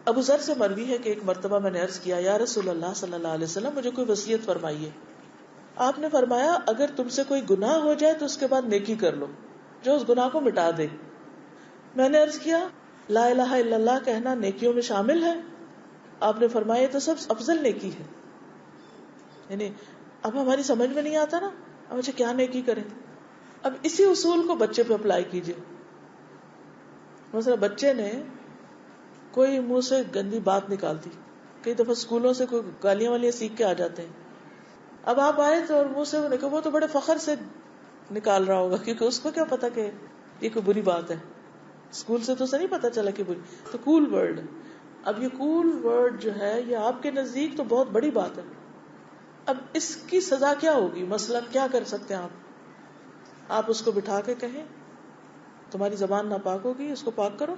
ابو ذر سے مروی ہے کہ ایک مرتبہ میں نے عرض کیا یا رسول اللہ صلی اللہ علیہ وسلم مجھے کوئی وصیت فرمائیے. آپ نے فرمایا اگر تم سے کوئی گناہ ہو جائے تو اس کے بعد نیکی کر لو جو اس گناہ کو مٹا دے. میں نے عرض کیا لا الہ الا اللہ کہنا نیکیوں میں شامل ہے؟ آپ نے فرمایا یہ تو سب افضل نیکی ہے. یعنی اب ہماری سمجھ میں نہیں آتا نا اب مجھے کیا نیکی کریں. اب اسی اصول کو بچے پہ اپلائی کیجیے. مثلا بچے نے کوئی منہ سے گندی بات نکال دی, کئی دفعہ اسکولوں سے کوئی گالیاں والیاں سیکھ کے آ جاتے ہیں. اب آپ آئے تو اور منہ سے وہ تو بڑے فخر سے نکال رہا ہوگا کیونکہ اس کو کیا پتا کہ یہ کوئی بری بات ہے, اسکول سے تو اسے نہیں پتا چلا کہ بری. تو کول ورڈ, اب یہ کول ورڈ جو ہے یہ آپ کے نزدیک تو بہت بڑی بات ہے. اب اس کی سزا کیا ہوگی؟ مثلا کیا کر سکتے ہیں آپ اس کو بٹھا کے کہیں تمہاری زبان ناپاک ہوگی, اس کو پاک کرو,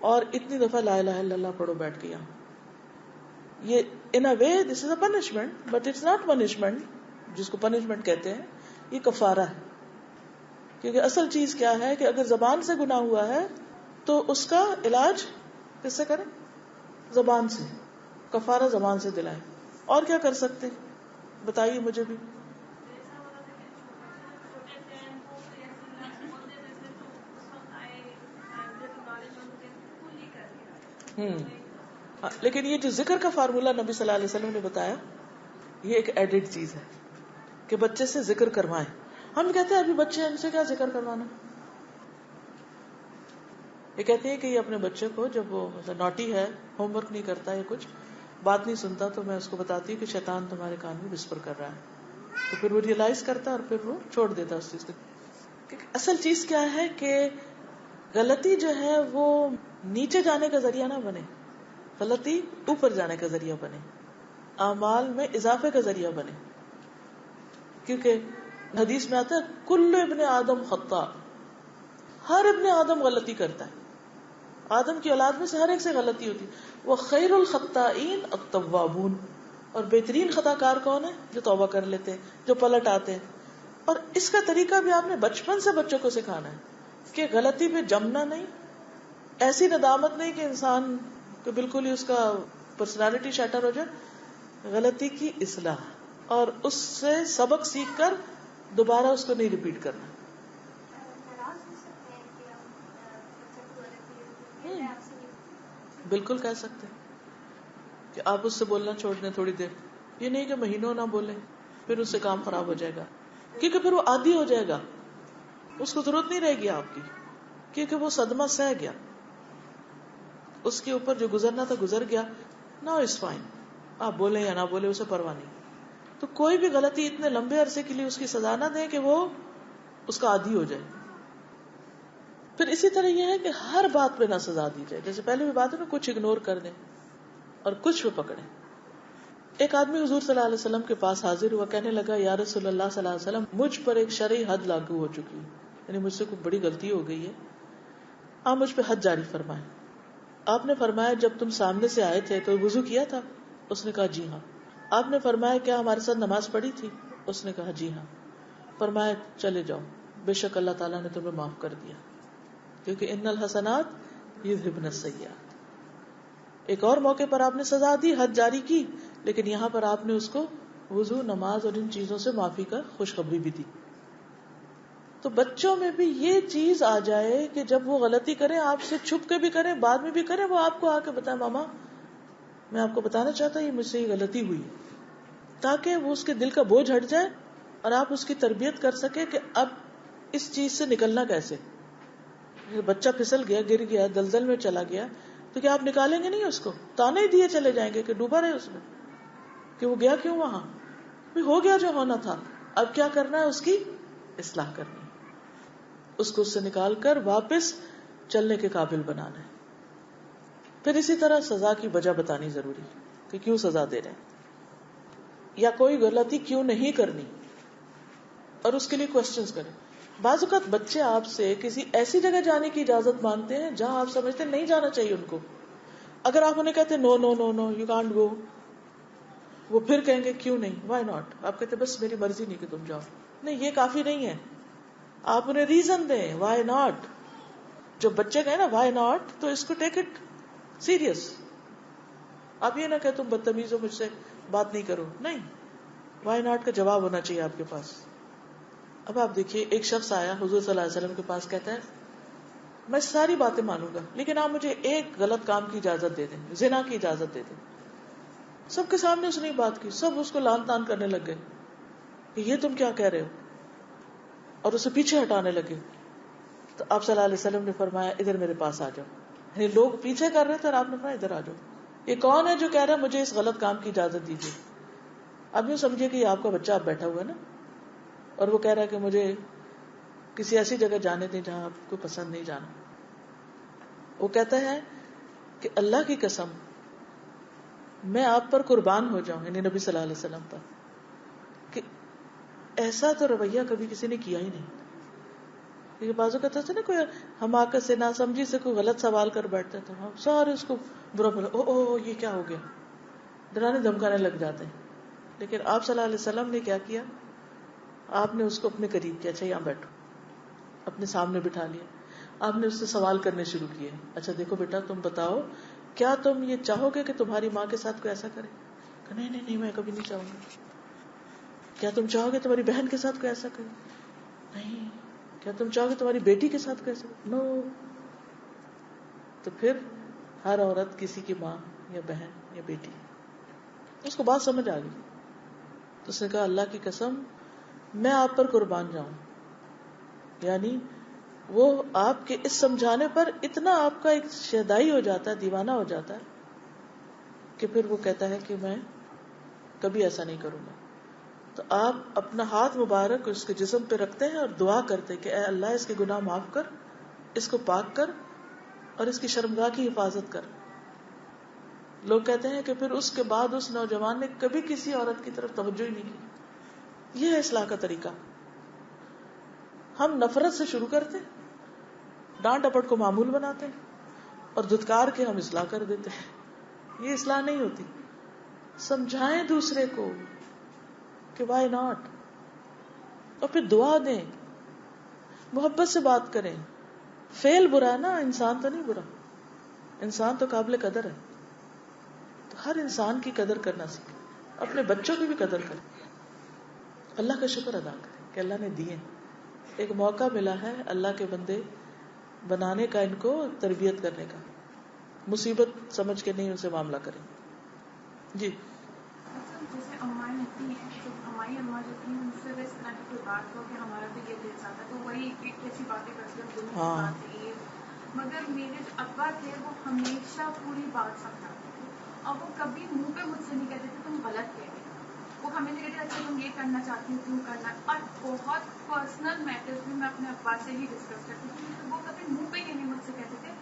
اور اتنی دفعہ لا الہ الا اللہ پڑھو بیٹھ کے. یہاں یہ in a way this is a punishment but it's not punishment, جس کو punishment کہتے ہیں یہ کفارہ ہے. کیونکہ اصل چیز کیا ہے کہ اگر زبان سے گناہ ہوا ہے تو اس کا علاج کس سے کریں؟ زبان سے. کفارہ زبان سے دلائیں. اور کیا کر سکتے بتائیے مجھے بھی. لیکن یہ جو ذکر کا فارمولا نبی صلی اللہ علیہ وسلم نے بتایا یہ ایک ایڈڈ چیز ہے کہ بچے سے ذکر کروائیں. ہم کہتے ہیں ابھی بچے ان سے کیا ذکر کروانا. یہ کہتے ہیں کہ یہ اپنے بچے کو جب وہ نوٹی ہے, ہوم ورک نہیں کرتا یا کچھ بات نہیں سنتا, تو میں اس کو بتاتی ہوں کہ شیطان تمہارے کان میں وسپر کر رہا ہے, تو پھر وہ ریئلائز کرتا ہے اور پھر وہ چھوڑ دیتا اس چیز کو. اصل چیز کیا ہے کہ غلطی جو ہے وہ نیچے جانے کا ذریعہ نہ بنے, غلطی اوپر جانے کا ذریعہ بنے, اعمال میں اضافے کا ذریعہ بنے. کیونکہ حدیث میں آتا ہے کل ابن آدم خطاء, ہر ابن آدم غلطی کرتا ہے. آدم کی اولاد میں سے ہر ایک سے غلطی ہوتی. وہ خیر الخطائین التوابون, اور بہترین خطا کار کون ہے؟ جو توبہ کر لیتے ہیں, جو پلٹ آتے ہیں. اور اس کا طریقہ بھی آپ نے بچپن سے بچوں کو سکھانا ہے کہ غلطی پہ جمنا نہیں, ایسی ندامت نہیں کہ انسان کہ بالکل ہی اس کا پرسنالٹی شیٹر ہو جائے. غلطی کی اصلاح اور اس سے سبق سیکھ کر دوبارہ اس کو نہیں ریپیٹ کرنا. بالکل کہہ سکتے کہ آپ اس سے بولنا چھوڑ دیں تھوڑی دیر. یہ نہیں کہ مہینوں نہ بولیں پھر اس سے کام خراب ہو جائے گا, کیونکہ پھر وہ عادی ہو جائے گا, اس کو ضرورت نہیں رہے گی آپ کی, کیونکہ وہ صدمہ سہ گیا, اس کے اوپر جو گزرنا تھا گزر گیا. نو از فائن, آپ بولیں یا نہ بولیں اسے پرواہ نہیں. تو کوئی بھی غلطی اتنے لمبے عرصے کے لیے اس کی سزا نہ دیں کہ وہ اس کا عادی ہو جائے. پھر اسی طرح یہ ہے کہ ہر بات پہ نہ سزا دی جائے. جیسے پہلے بھی بات ہے نا, کچھ اگنور کر دیں اور کچھ پہ پکڑیں. ایک آدمی حضور صلی اللہ علیہ وسلم کے پاس حاضر ہوا, کہنے لگا یا رسول اللہ صلی اللہ علیہ وسلم مجھ پر ایک شرعی حد لاگو ہو چکی ہے, یعنی مجھ سے کوئی بڑی غلطی ہو گئی ہے, آپ مجھ پہ حد جاری فرمائیں. آپ نے فرمایا جب تم سامنے سے آئے تھے تو وضو کیا تھا؟ اس نے کہا جی ہاں. آپ نے فرمایا کیا ہمارے ساتھ نماز پڑھی تھی؟ اس نے کہا جی ہاں. فرمایا چلے جاؤ, بے شک اللہ تعالیٰ نے تمہیں معاف کر دیا, کیونکہ ان الحسنات یذھبن السیئات. ایک اور موقع پر آپ نے سزا دی, حد جاری کی, لیکن یہاں پر آپ نے اس کو وضو, نماز اور ان چیزوں سے معافی کا خوشخبری بھی دی. تو بچوں میں بھی یہ چیز آ جائے کہ جب وہ غلطی کریں, آپ سے چھپ کے بھی کریں, بعد میں بھی کریں, وہ آپ کو آ کے بتائیں ماما میں آپ کو بتانا چاہتا ہوں یہ مجھ سے یہ غلطی ہوئی, تاکہ وہ اس کے دل کا بوجھ ہٹ جائے اور آپ اس کی تربیت کر سکے کہ اب اس چیز سے نکلنا کیسے. بچہ پھسل گیا, گر گیا, دلدل میں چلا گیا, تو کیا آپ نکالیں گے نہیں اس کو, تانے ہی دیے چلے جائیں گے کہ ڈوبا رہے اس میں, کہ وہ گیا کیوں وہاں, ہو گیا جو ہونا تھا, اب کیا کرنا ہے, اس کی اصلاح کرنی, اس کو اس سے نکال کر واپس چلنے کے قابل بنانا ہے. پھر اسی طرح سزا کی وجہ بتانی ضروری کہ کیوں سزا دے رہے ہیں, یا کوئی غلطی کیوں نہیں کرنی, اور اس کے لیے کوشچنز کریں. بعض اوقات بچے آپ سے کسی ایسی جگہ جانے کی اجازت مانگتے ہیں جہاں آپ سمجھتے ہیں نہیں جانا چاہیے ان کو. اگر آپ انہیں کہتے نو نو نو نو یو کانٹ گو, وہ پھر کہیں گے کیوں نہیں, وائی ناٹ. آپ کہتے بس میری مرضی نہیں کہ تم جاؤ. نہیں, یہ کافی نہیں ہے, آپ انہیں ریزن دیں وائی ناٹ. جب بچے کہیں نا وائی ناٹ, تو اس کو ٹیک اٹ سیریس. آپ یہ نہ کہ تم بدتمیز ہو مجھ سے بات نہیں کرو, نہیں, وائی ناٹ کا جواب ہونا چاہیے آپ کے پاس. اب آپ دیکھیے ایک شخص آیا حضور صلی اللہ علیہ وسلم کے پاس, کہتا ہے میں ساری باتیں مانوں گا لیکن آپ مجھے ایک غلط کام کی اجازت دے دیں, زنا کی اجازت دے دیں. سب کے سامنے اس نے بات کی, سب اس کو لان تان کرنے لگ گئے کہ یہ تم کیا کہہ رہے ہو, اور اسے پیچھے ہٹانے لگے. تو آپ صلی اللہ علیہ وسلم نے فرمایا ادھر میرے پاس آ جاؤ. یعنی لوگ پیچھے کر رہے تھے اور آپ نے فرمایا ادھر آ جاؤ. یہ کون ہے جو کہہ رہا ہے مجھے اس غلط کام کی اجازت دیجیے؟ اب یوں سمجھے کہ یہ آپ کا بچہ اب بیٹھا ہوا ہے نا, اور وہ کہہ رہا ہے کہ مجھے کسی ایسی جگہ جانے دیں جہاں آپ کو پسند نہیں جانا. وہ کہتا ہے کہ اللہ کی قسم میں آپ پر قربان ہو جاؤں, یعنی نبی صلی اللہ علیہ وسلم پر, کہ ایسا تو رویہ کبھی کسی نے کیا ہی نہیں. کیونکہ بازو کہتا تھا نا کوئی حماقت سے, نہ سمجھی سے کوئی غلط سوال کر بیٹھتا تھا, ہم سارے اس کو برا بھلا, او یہ کیا ہو گیا, ڈرانے دھمکانے لگ جاتے ہیں. لیکن آپ صلی اللہ علیہ وسلم نے کیا کیا, آپ نے اس کو اپنے قریب کیا, اچھا یہاں بیٹھو, اپنے سامنے بٹھا لیا. آپ نے اس سے سوال کرنے شروع کیے, اچھا دیکھو بیٹا تم بتاؤ کیا تم یہ چاہو گے کہ تمہاری ماں کے ساتھ کوئی ایسا کرے؟ کہ نہیں میں کبھی نہیں چاہوں گا. کیا تم چاہو گے تمہاری بہن کے ساتھ کوئی ایسا کرے؟ نہیں. کیا تم چاہو گے تمہاری بیٹی کے ساتھ کوئی ایسا کرے؟ نو. تو پھر ہر عورت کسی کی ماں یا بہن یا بیٹی. اس کو بات سمجھ آ گئی. تو اس نے کہا اللہ کی قسم میں آپ پر قربان جاؤں. یعنی وہ آپ کے اس سمجھانے پر اتنا آپ کا ایک شیدائی ہو جاتا ہے, دیوانہ ہو جاتا ہے, کہ پھر وہ کہتا ہے کہ میں کبھی ایسا نہیں کروں گا. تو آپ اپنا ہاتھ مبارک اس کے جسم پہ رکھتے ہیں اور دعا کرتے کہ اے اللہ اس کے گناہ معاف کر, اس کو پاک کر اور اس کی شرمگاہ کی حفاظت کر. لوگ کہتے ہیں کہ پھر اس کے بعد اس نوجوان نے کبھی کسی عورت کی طرف توجہ ہی نہیں کی. یہ ہے اصلاح کا طریقہ. ہم نفرت سے شروع کرتے, ڈانٹ ڈپٹ کو معمول بناتے ہیں اور دھتکار کے ہم اصلاح کر دیتے ہیں. یہ اصلاح نہیں ہوتی. سمجھائیں دوسرے کو کہ وائی ناٹ, اور پھر دعا دیں, محبت سے بات کریں. فیل برا ہے نا, انسان تو نہیں برا, انسان تو قابل قدر ہے. تو ہر انسان کی قدر کرنا سیکھیں, اپنے بچوں کی بھی قدر کریں, اللہ کا شکر ادا کریں کہ اللہ نے دیے. ایک موقع ملا ہے اللہ کے بندے بنانے کا, ان کو تربیت کرنے کا. مصیبت سمجھ کے نہیں ان سے معاملہ کریں. جی جیسے امائیں ہوتی ہیں, تو ہماری اماں جو تھی ان سے اس طرح کی کوئی بات ہو کہ ہمارا بھی یہ دل چاہتا ہے تو وہی ایسی باتیں کرتے ہیں, دونوں کی بات ہے یہ. مگر میرے جو ابا تھے وہ ہمیشہ پوری بات سمجھاتے تھے, اور وہ کبھی منہ پہ مجھ سے نہیں کہتے تھے تم غلط کہہ رہے. وہ ہمیں کہتے اچھا تم یہ کرنا چاہتی ہو کیوں کرنا, اور بہت پرسنل میٹرز بھی میں اپنے ابا سے ہی ڈسکس کرتی تھی. وہ کبھی منہ پہ یہ نہیں مجھ سے کہتے تھے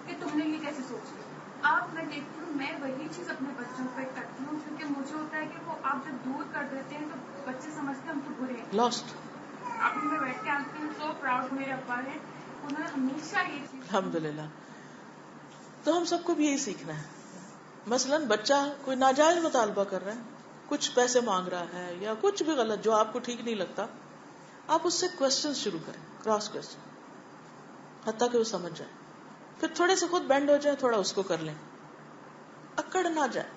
کہ تم نے یہ کیسے سوچ لیا. اب میں دیکھتی ہوں میں وہی چیز اپنے بچوں پہ کرتی ہوں, کیونکہ مجھے ہوتا ہے کہ وہ آپ جب دور کر دیتے ہیں تو بچے سمجھتے ہیں ہم تو برے ہیں. لاسٹ. اب میں بیٹھ کے آتی ہوں سو پراؤڈ میرے ابا ہیں, انہوں نے ہمیشہ یہ چیز. الحمدللہ. تو ہم سب کو بھی یہی سیکھنا ہے. مثلاً بچہ کوئی ناجائز مطالبہ کر رہا ہے, کچھ پیسے مانگ رہا ہے یا کچھ بھی غلط جو آپ کو ٹھیک نہیں لگتا, آپ اس سے کوشچن شروع کریں, کراس کوشچن, حتیٰ کہ وہ سمجھ جائے. پھر تھوڑے سے خود بینڈ ہو جائے, تھوڑا اس کو کر لیں, اکڑ نہ جائے.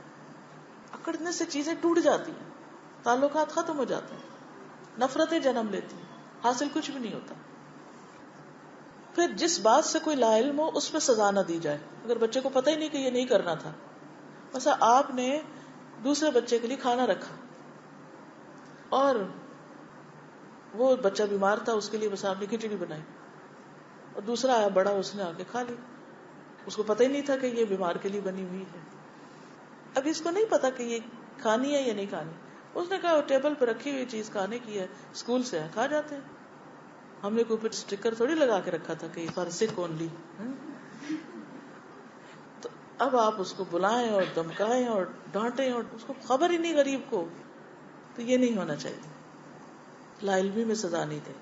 اکڑنے سے چیزیں ٹوٹ جاتی ہیں, تعلقات ختم ہو جاتے ہیں, نفرتیں جنم لیتی ہیں, حاصل کچھ بھی نہیں ہوتا. پھر جس بات سے کوئی لا علم ہو اس پہ سزا نہ دی جائے. اگر بچے کو پتہ ہی نہیں کہ یہ نہیں کرنا تھا, مثلا آپ نے دوسرے بچے کے لیے کھانا رکھا اور وہ بچہ بیمار تھا, اس کے لیے بس آپ نے کھچڑی بنائی, اور دوسرا آیا بڑا, اس نے آ کے کھا لی. اس کو پتہ ہی نہیں تھا کہ یہ بیمار کے لیے بنی ہوئی ہے. اب اس کو نہیں پتا کہ یہ کھانی ہے یا نہیں کھانی. اس نے کہا ٹیبل پہ رکھی ہوئی چیز کھانے کی ہے, اسکول سے ہے, کھا جاتے ہیں. ہم نے کوئی اسٹیکر تھوڑی لگا کے رکھا تھا کہ فار سک اونلی. تو اب آپ اس کو بلائیں اور دمکائیں اور ڈانٹیں, اور اس کو خبر ہی نہیں غریب کو, تو یہ نہیں ہونا چاہیے. لا علمی میں سزا نہیں دے.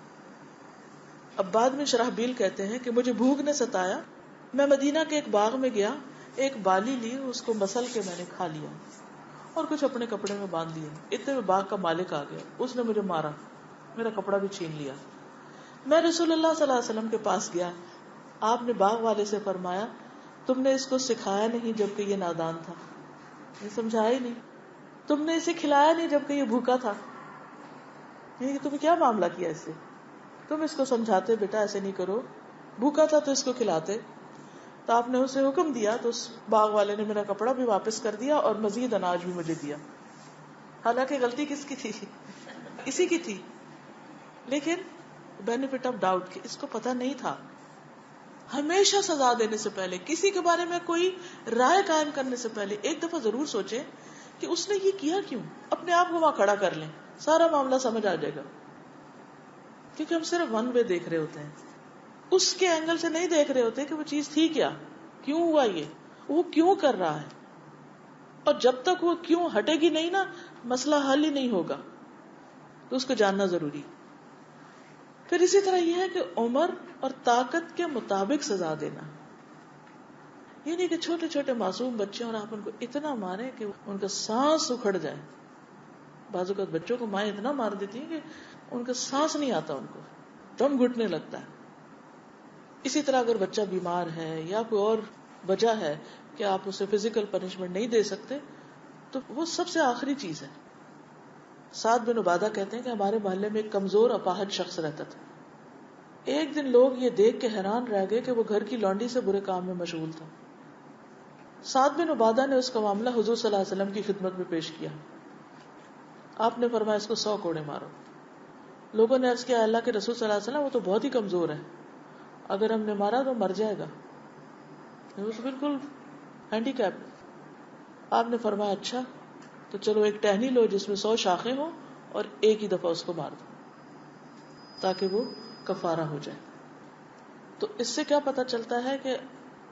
اب بعد میں شرحبیل کہتے ہیں کہ مجھے بھوک نے ستایا, میں مدینہ کے ایک باغ میں گیا, ایک بالی لی, اس کو مسل کے میں نے کھا لیا اور کچھ اپنے کپڑے میں باندھ لیا. اتنے میں باغ کا مالک آ گیا, اس نے مجھے مارا, میرا کپڑا بھی چھین لیا. میں رسول اللہ صلی اللہ علیہ وسلم کے پاس گیا, آپ نے باغ والے سے فرمایا تم نے اس کو سکھایا نہیں جبکہ یہ نادان تھا، یہ سمجھایا ہی نہیں. تم نے اسے کھلایا نہیں جبکہ یہ بھوکا تھا. یہ تمہیں کیا معاملہ کیا اس سے؟ تم اس کو سمجھاتے بیٹا ایسے نہیں کرو. بھوکا تھا تو اس کو کھلاتے. تو آپ نے اسے حکم دیا تو اس باغ والے نے میرا کپڑا بھی واپس کر دیا اور مزید اناج بھی مجھے دیا. حالانکہ غلطی کس کی تھی؟ اسی کی تھی. لیکن بینیفٹ آف ڈاؤٹ کہ اس کو پتہ نہیں تھا. ہمیشہ سزا دینے سے پہلے، کسی کے بارے میں کوئی رائے قائم کرنے سے پہلے ایک دفعہ ضرور سوچیں کہ اس نے یہ کیا کیوں. اپنے آپ کو وہاں کھڑا کر لیں، سارا معاملہ سمجھ آ جائے گا. کیونکہ ہم صرف ون وے دیکھ رہے ہوتے ہیں، اس کے اینگل سے نہیں دیکھ رہے ہوتے کہ وہ چیز تھی کیا، کیوں ہوا یہ، وہ کیوں کر رہا ہے. اور جب تک وہ کیوں ہٹے گی نہیں نا، مسئلہ حل ہی نہیں ہوگا. تو اس کو جاننا ضروری. پھر اسی طرح یہ ہے کہ عمر اور طاقت کے مطابق سزا دینا. یہ نہیں کہ چھوٹے چھوٹے معصوم بچے اور آپ ان کو اتنا ماریں کہ ان کا سانس اکھڑ جائے. بعض اوقات بچوں کو مائیں اتنا مار دیتی ہیں کہ ان کا سانس نہیں آتا، ان کو دم گھٹنے لگتا ہے. اسی طرح اگر بچہ بیمار ہے یا کوئی اور وجہ ہے کہ آپ اسے فزیکل پنشمنٹ نہیں دے سکتے، تو وہ سب سے آخری چیز ہے. سعد بن عبادہ کہتے ہیں کہ ہمارے محلے میں ایک کمزور اپاہج شخص رہتا تھا. ایک دن لوگ یہ دیکھ کے حیران رہ گئے کہ وہ گھر کی لونڈی سے برے کام میں مشغول تھا. سعد بن عبادہ نے اس کا معاملہ حضور صلی اللہ علیہ وسلم کی خدمت میں پیش کیا. آپ نے فرمایا اس کو 100 کوڑے مارو. لوگوں نے عرض کیا اللہ کے رسول صلی اللہ علیہ وسلم وہ تو بہت ہی کمزور ہے، اگر ہم نے مارا تو مر جائے گا، وہ تو بالکل ہینڈی کیپ. آپ نے فرمایا اچھا تو چلو ایک ٹہنی لو جس میں 100 شاخیں ہوں اور ایک ہی دفعہ اس کو مار دو تاکہ وہ کفارہ ہو جائے. تو اس سے کیا پتا چلتا ہے کہ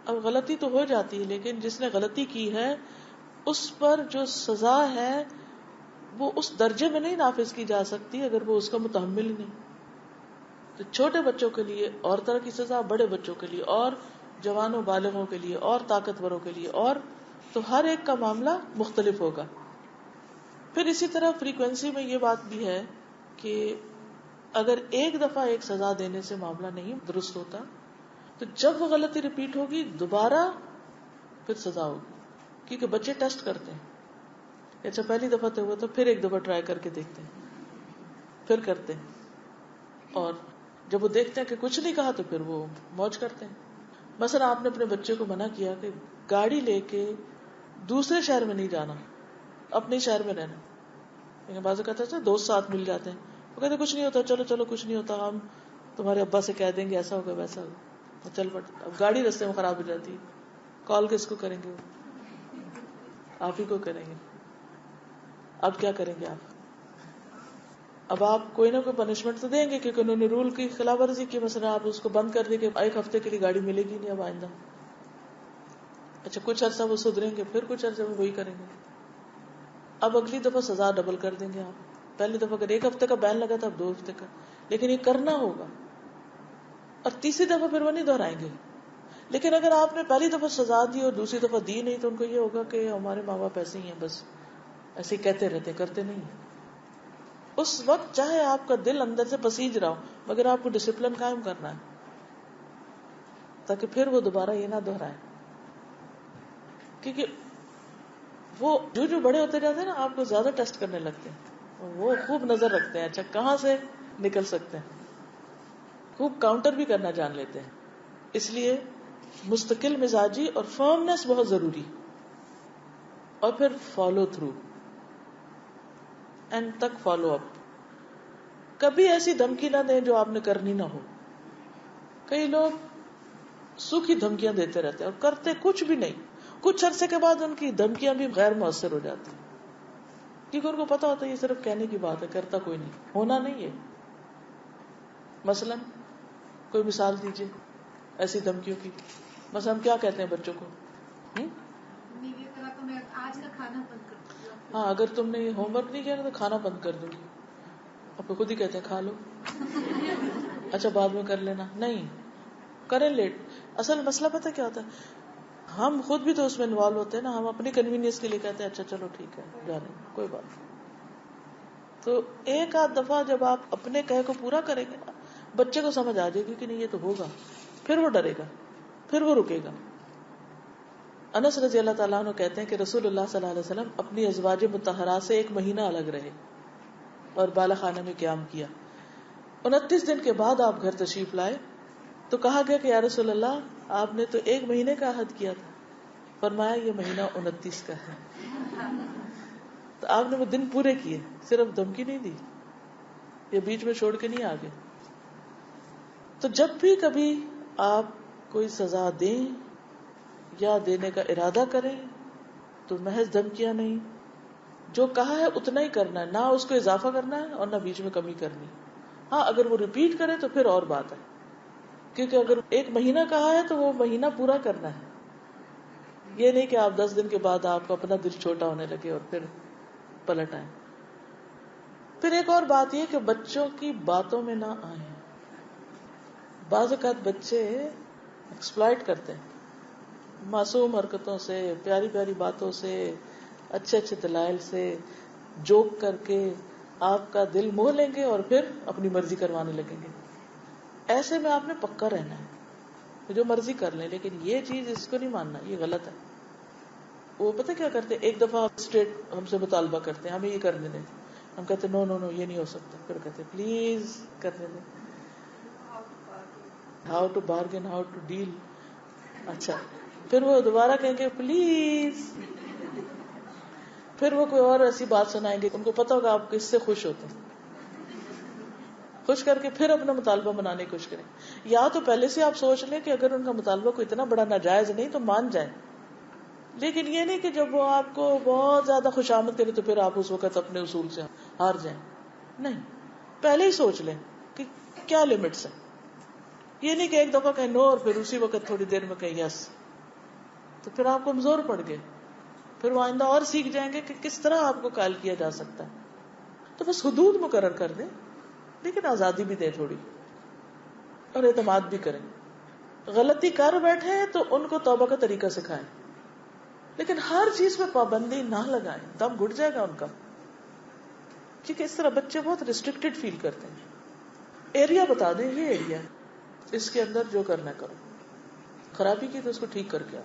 اب غلطی تو ہو جاتی ہے، لیکن جس نے غلطی کی ہے اس پر جو سزا ہے وہ اس درجے میں نہیں نافذ کی جا سکتی اگر وہ اس کا متحمل ہی نہیں. تو چھوٹے بچوں کے لیے اور طرح کی سزا، بڑے بچوں کے لیے اور، جوانوں بالغوں کے لیے اور، طاقتوروں کے لیے اور. تو ہر ایک کا معاملہ مختلف ہوگا. پھر اسی طرح فریکوینسی میں یہ بات بھی ہے کہ اگر ایک دفعہ ایک سزا دینے سے معاملہ نہیں درست ہوتا تو جب وہ غلطی ریپیٹ ہوگی دوبارہ پھر سزا ہوگی. کیونکہ بچے ٹیسٹ کرتے ہیں، اچھا پہلی دفعہ تو ہوا تو پھر ایک دفعہ ٹرائی کر کے دیکھتے ہیں، پھر کرتے ہیں، اور جب وہ دیکھتے ہیں کہ کچھ نہیں کہا تو پھر وہ موج کرتے ہیں. مثلا آپ نے اپنے بچے کو منع کیا کہ گاڑی لے کے دوسرے شہر میں نہیں جانا، اپنے شہر میں رہنا. لیکن بعض اوقات ایسا دوست ساتھ مل جاتے ہیں، وہ کہتے کچھ نہیں ہوتا، چلو چلو کچھ نہیں ہوتا، ہم تمہارے ابا سے کہہ دیں گے ایسا ہوگا ویسا ہوگا، چل پڑ. اب گاڑی رستے میں خراب ہو جاتی ہے، کال کس کو کریں گے؟ آپ ہی کو کریں گے. اب کیا کریں گے آپ؟ اب آپ کوئی نہ کوئی پنشمنٹ تو دیں گے کیونکہ انہوں نے رول کی خلاف ورزی کی. مثلا آپ اس کو بند کر دیں کہ 1 ہفتے کے لیے گاڑی ملے گی نہیں اب آئندہ. اچھا کچھ عرصہ وہ سدھریں گے، پھر کچھ عرصے میں وہی کریں گے. اب اگلی دفعہ سزا ڈبل کر دیں گے آپ. پہلی دفعہ اگر 1 ہفتے کا بین لگا تھا اب 2 ہفتے کا، لیکن یہ کرنا ہوگا. اور تیسری دفعہ پھر وہ نہیں دہرائیں گے. لیکن اگر آپ نے پہلی دفعہ سزا دی اور دوسری دفعہ دی نہیں تو ان کو یہ ہوگا کہ ہمارے ماں باپ ایسے ہی ہیں، بس ایسے ہی کہتے رہتے کرتے نہیں. اس وقت چاہے آپ کا دل اندر سے پسیج رہا ہو مگر آپ کو ڈسپلن قائم کرنا ہے تاکہ پھر وہ دوبارہ یہ نہ دہرائے. کیونکہ وہ جو بڑے ہوتے جاتے ہیں نا آپ کو زیادہ ٹیسٹ کرنے لگتے ہیں، وہ خوب نظر رکھتے ہیں اچھا کہاں سے نکل سکتے ہیں، خوب کاؤنٹر بھی کرنا جان لیتے ہیں. اس لیے مستقل مزاجی اور فرمنس بہت ضروری، اور پھر فالو تھرو اینڈ تک فالو اپ. کبھی ایسی دھمکی نہ دیں جو آپ نے کرنی نہ ہو. کئی لوگ سوکھی دھمکیاں دیتے رہتے ہیں اور کرتے کچھ بھی نہیں. کچھ عرصے کے بعد ان کی دھمکیاں بھی غیر مؤثر ہو جاتی ہیں کیونکہ ان کو پتا ہوتا ہے یہ صرف کہنے کی بات ہے، کرتا کوئی نہیں، ہونا نہیں ہے. مثلا کوئی مثال دیجیے ایسی دھمکیوں کی. مثلا ہم کیا کہتے ہیں بچوں کو، تو میں آج کا کھانا بند کر دوں گی. ہاں اگر تم نے ہوم ورک نہیں کیا تو کھانا بند کر دوں گی. اب خود ہی کہتے ہیں کھا لو، اچھا بعد میں کر لینا. نہیں کریں لیٹ. اصل مسئلہ پتہ کیا ہوتا ہے، ہم خود بھی تو اس میں انوالو ہوتے ہیں نا. ہم اپنی کنوینئنس کے لیے کہتے ہیں اچھا چلو ٹھیک ہے جانے کوئی بات نہیں. تو ایک آدھ دفعہ جب آپ اپنے کہے کو پورا کریں گے نا بچے کو سمجھ آ جائے گی کہ نہیں یہ تو ہوگا، پھر وہ ڈرے گا، پھر وہ رکے گا. انس رضی اللہ تعالیٰ عنہ کہتے ہیں کہ رسول اللہ صلی اللہ علیہ وسلم اپنی ازواج مطہرات سے 1 مہینہ الگ رہے اور بالا خانہ میں قیام کیا. 29 دن کے بعد آپ گھر تشریف لائے تو کہا گیا کہ یا رسول اللہ آپ نے تو 1 مہینے کا عہد کیا تھا. فرمایا یہ مہینہ 29 کا ہے. تو آپ نے وہ دن پورے کیے, صرف دھمکی نہیں دی, یہ بیچ میں چھوڑ کے نہیں آگے. تو جب بھی کبھی آپ کوئی سزا دیں یا دینے کا ارادہ کریں تو محض دھمکیاں نہیں, جو کہا ہے اتنا ہی کرنا ہے, نہ اس کو اضافہ کرنا ہے اور نہ بیچ میں کمی کرنی. ہاں اگر وہ ریپیٹ کرے تو پھر اور بات ہے, کیونکہ اگر 1 مہینہ کہا ہے تو وہ مہینہ پورا کرنا ہے. یہ نہیں کہ آپ 10 دن کے بعد آپ کا اپنا دل چھوٹا ہونے لگے اور پھر پلٹ آئے. پھر ایک اور بات یہ کہ بچوں کی باتوں میں نہ آئیں. بعض اوقات بچے ایکسپلائٹ کرتے ہیں, معصوم حرکتوں سے, پیاری پیاری باتوں سے, اچھے اچھے دلائل سے, جوک کر کے آپ کا دل موہ لیں گے اور پھر اپنی مرضی کروانے لگیں گے. ایسے میں آپ نے پکا رہنا ہے, جو مرضی کر لیں, لیکن یہ چیز اس کو نہیں ماننا, یہ غلط ہے. وہ پتہ کیا کرتے ہیں, ایک دفعہ اسٹیٹ ہم سے مطالبہ کرتے ہیں ہمیں یہ کرنے دیں, ہم کہتے ہیں نو نو نو یہ نہیں ہو سکتا, پھر کہتے ہیں پلیز کرنے دیں. How to bargain, how to deal. اچھا پھر وہ دوبارہ کہیں گے پلیز, پھر وہ کوئی اور ایسی بات سنائیں گے, ان کو پتا ہوگا آپ کس سے خوش ہوتے ہیں, خوش کر کے پھر اپنا مطالبہ منانے کی کوشش کریں. یا تو پہلے سے آپ سوچ لیں کہ اگر ان کا مطالبہ کوئی اتنا بڑا ناجائز نہیں تو مان جائیں, لیکن یہ نہیں کہ جب وہ آپ کو بہت زیادہ خوشامد کرے تو پھر آپ اس وقت اپنے اصول سے ہار جائیں. نہیں, پہلے ہی سوچ لیں کہ کیا لمٹس ہیں. یہ نہیں کہ ایک دفعہ کہیں نو اور پھر اسی وقت تھوڑی دیر میں کہیں یس, تو پھر آپ کمزور پڑ گئے. پھر وہ آئندہ اور سیکھ جائیں گے کہ کس طرح آپ کو قائل کیا جا سکتا ہے. تو بس حدود مقرر کر دیں, لیکن آزادی بھی دیں تھوڑی, اور اعتماد بھی کریں. غلطی کر بیٹھے تو ان کو توبہ کا طریقہ سکھائیں, لیکن ہر چیز پہ پابندی نہ لگائیں, دم گھٹ جائے گا ان کا. کیونکہ اس طرح بچے بہت ریسٹرکٹیڈ فیل کرتے ہیں. ایریا بتا دیں, یہ ایریا ہے, اس کے اندر جو کرنا کرو, خرابی کی تو اس کو ٹھیک کر کے آؤ.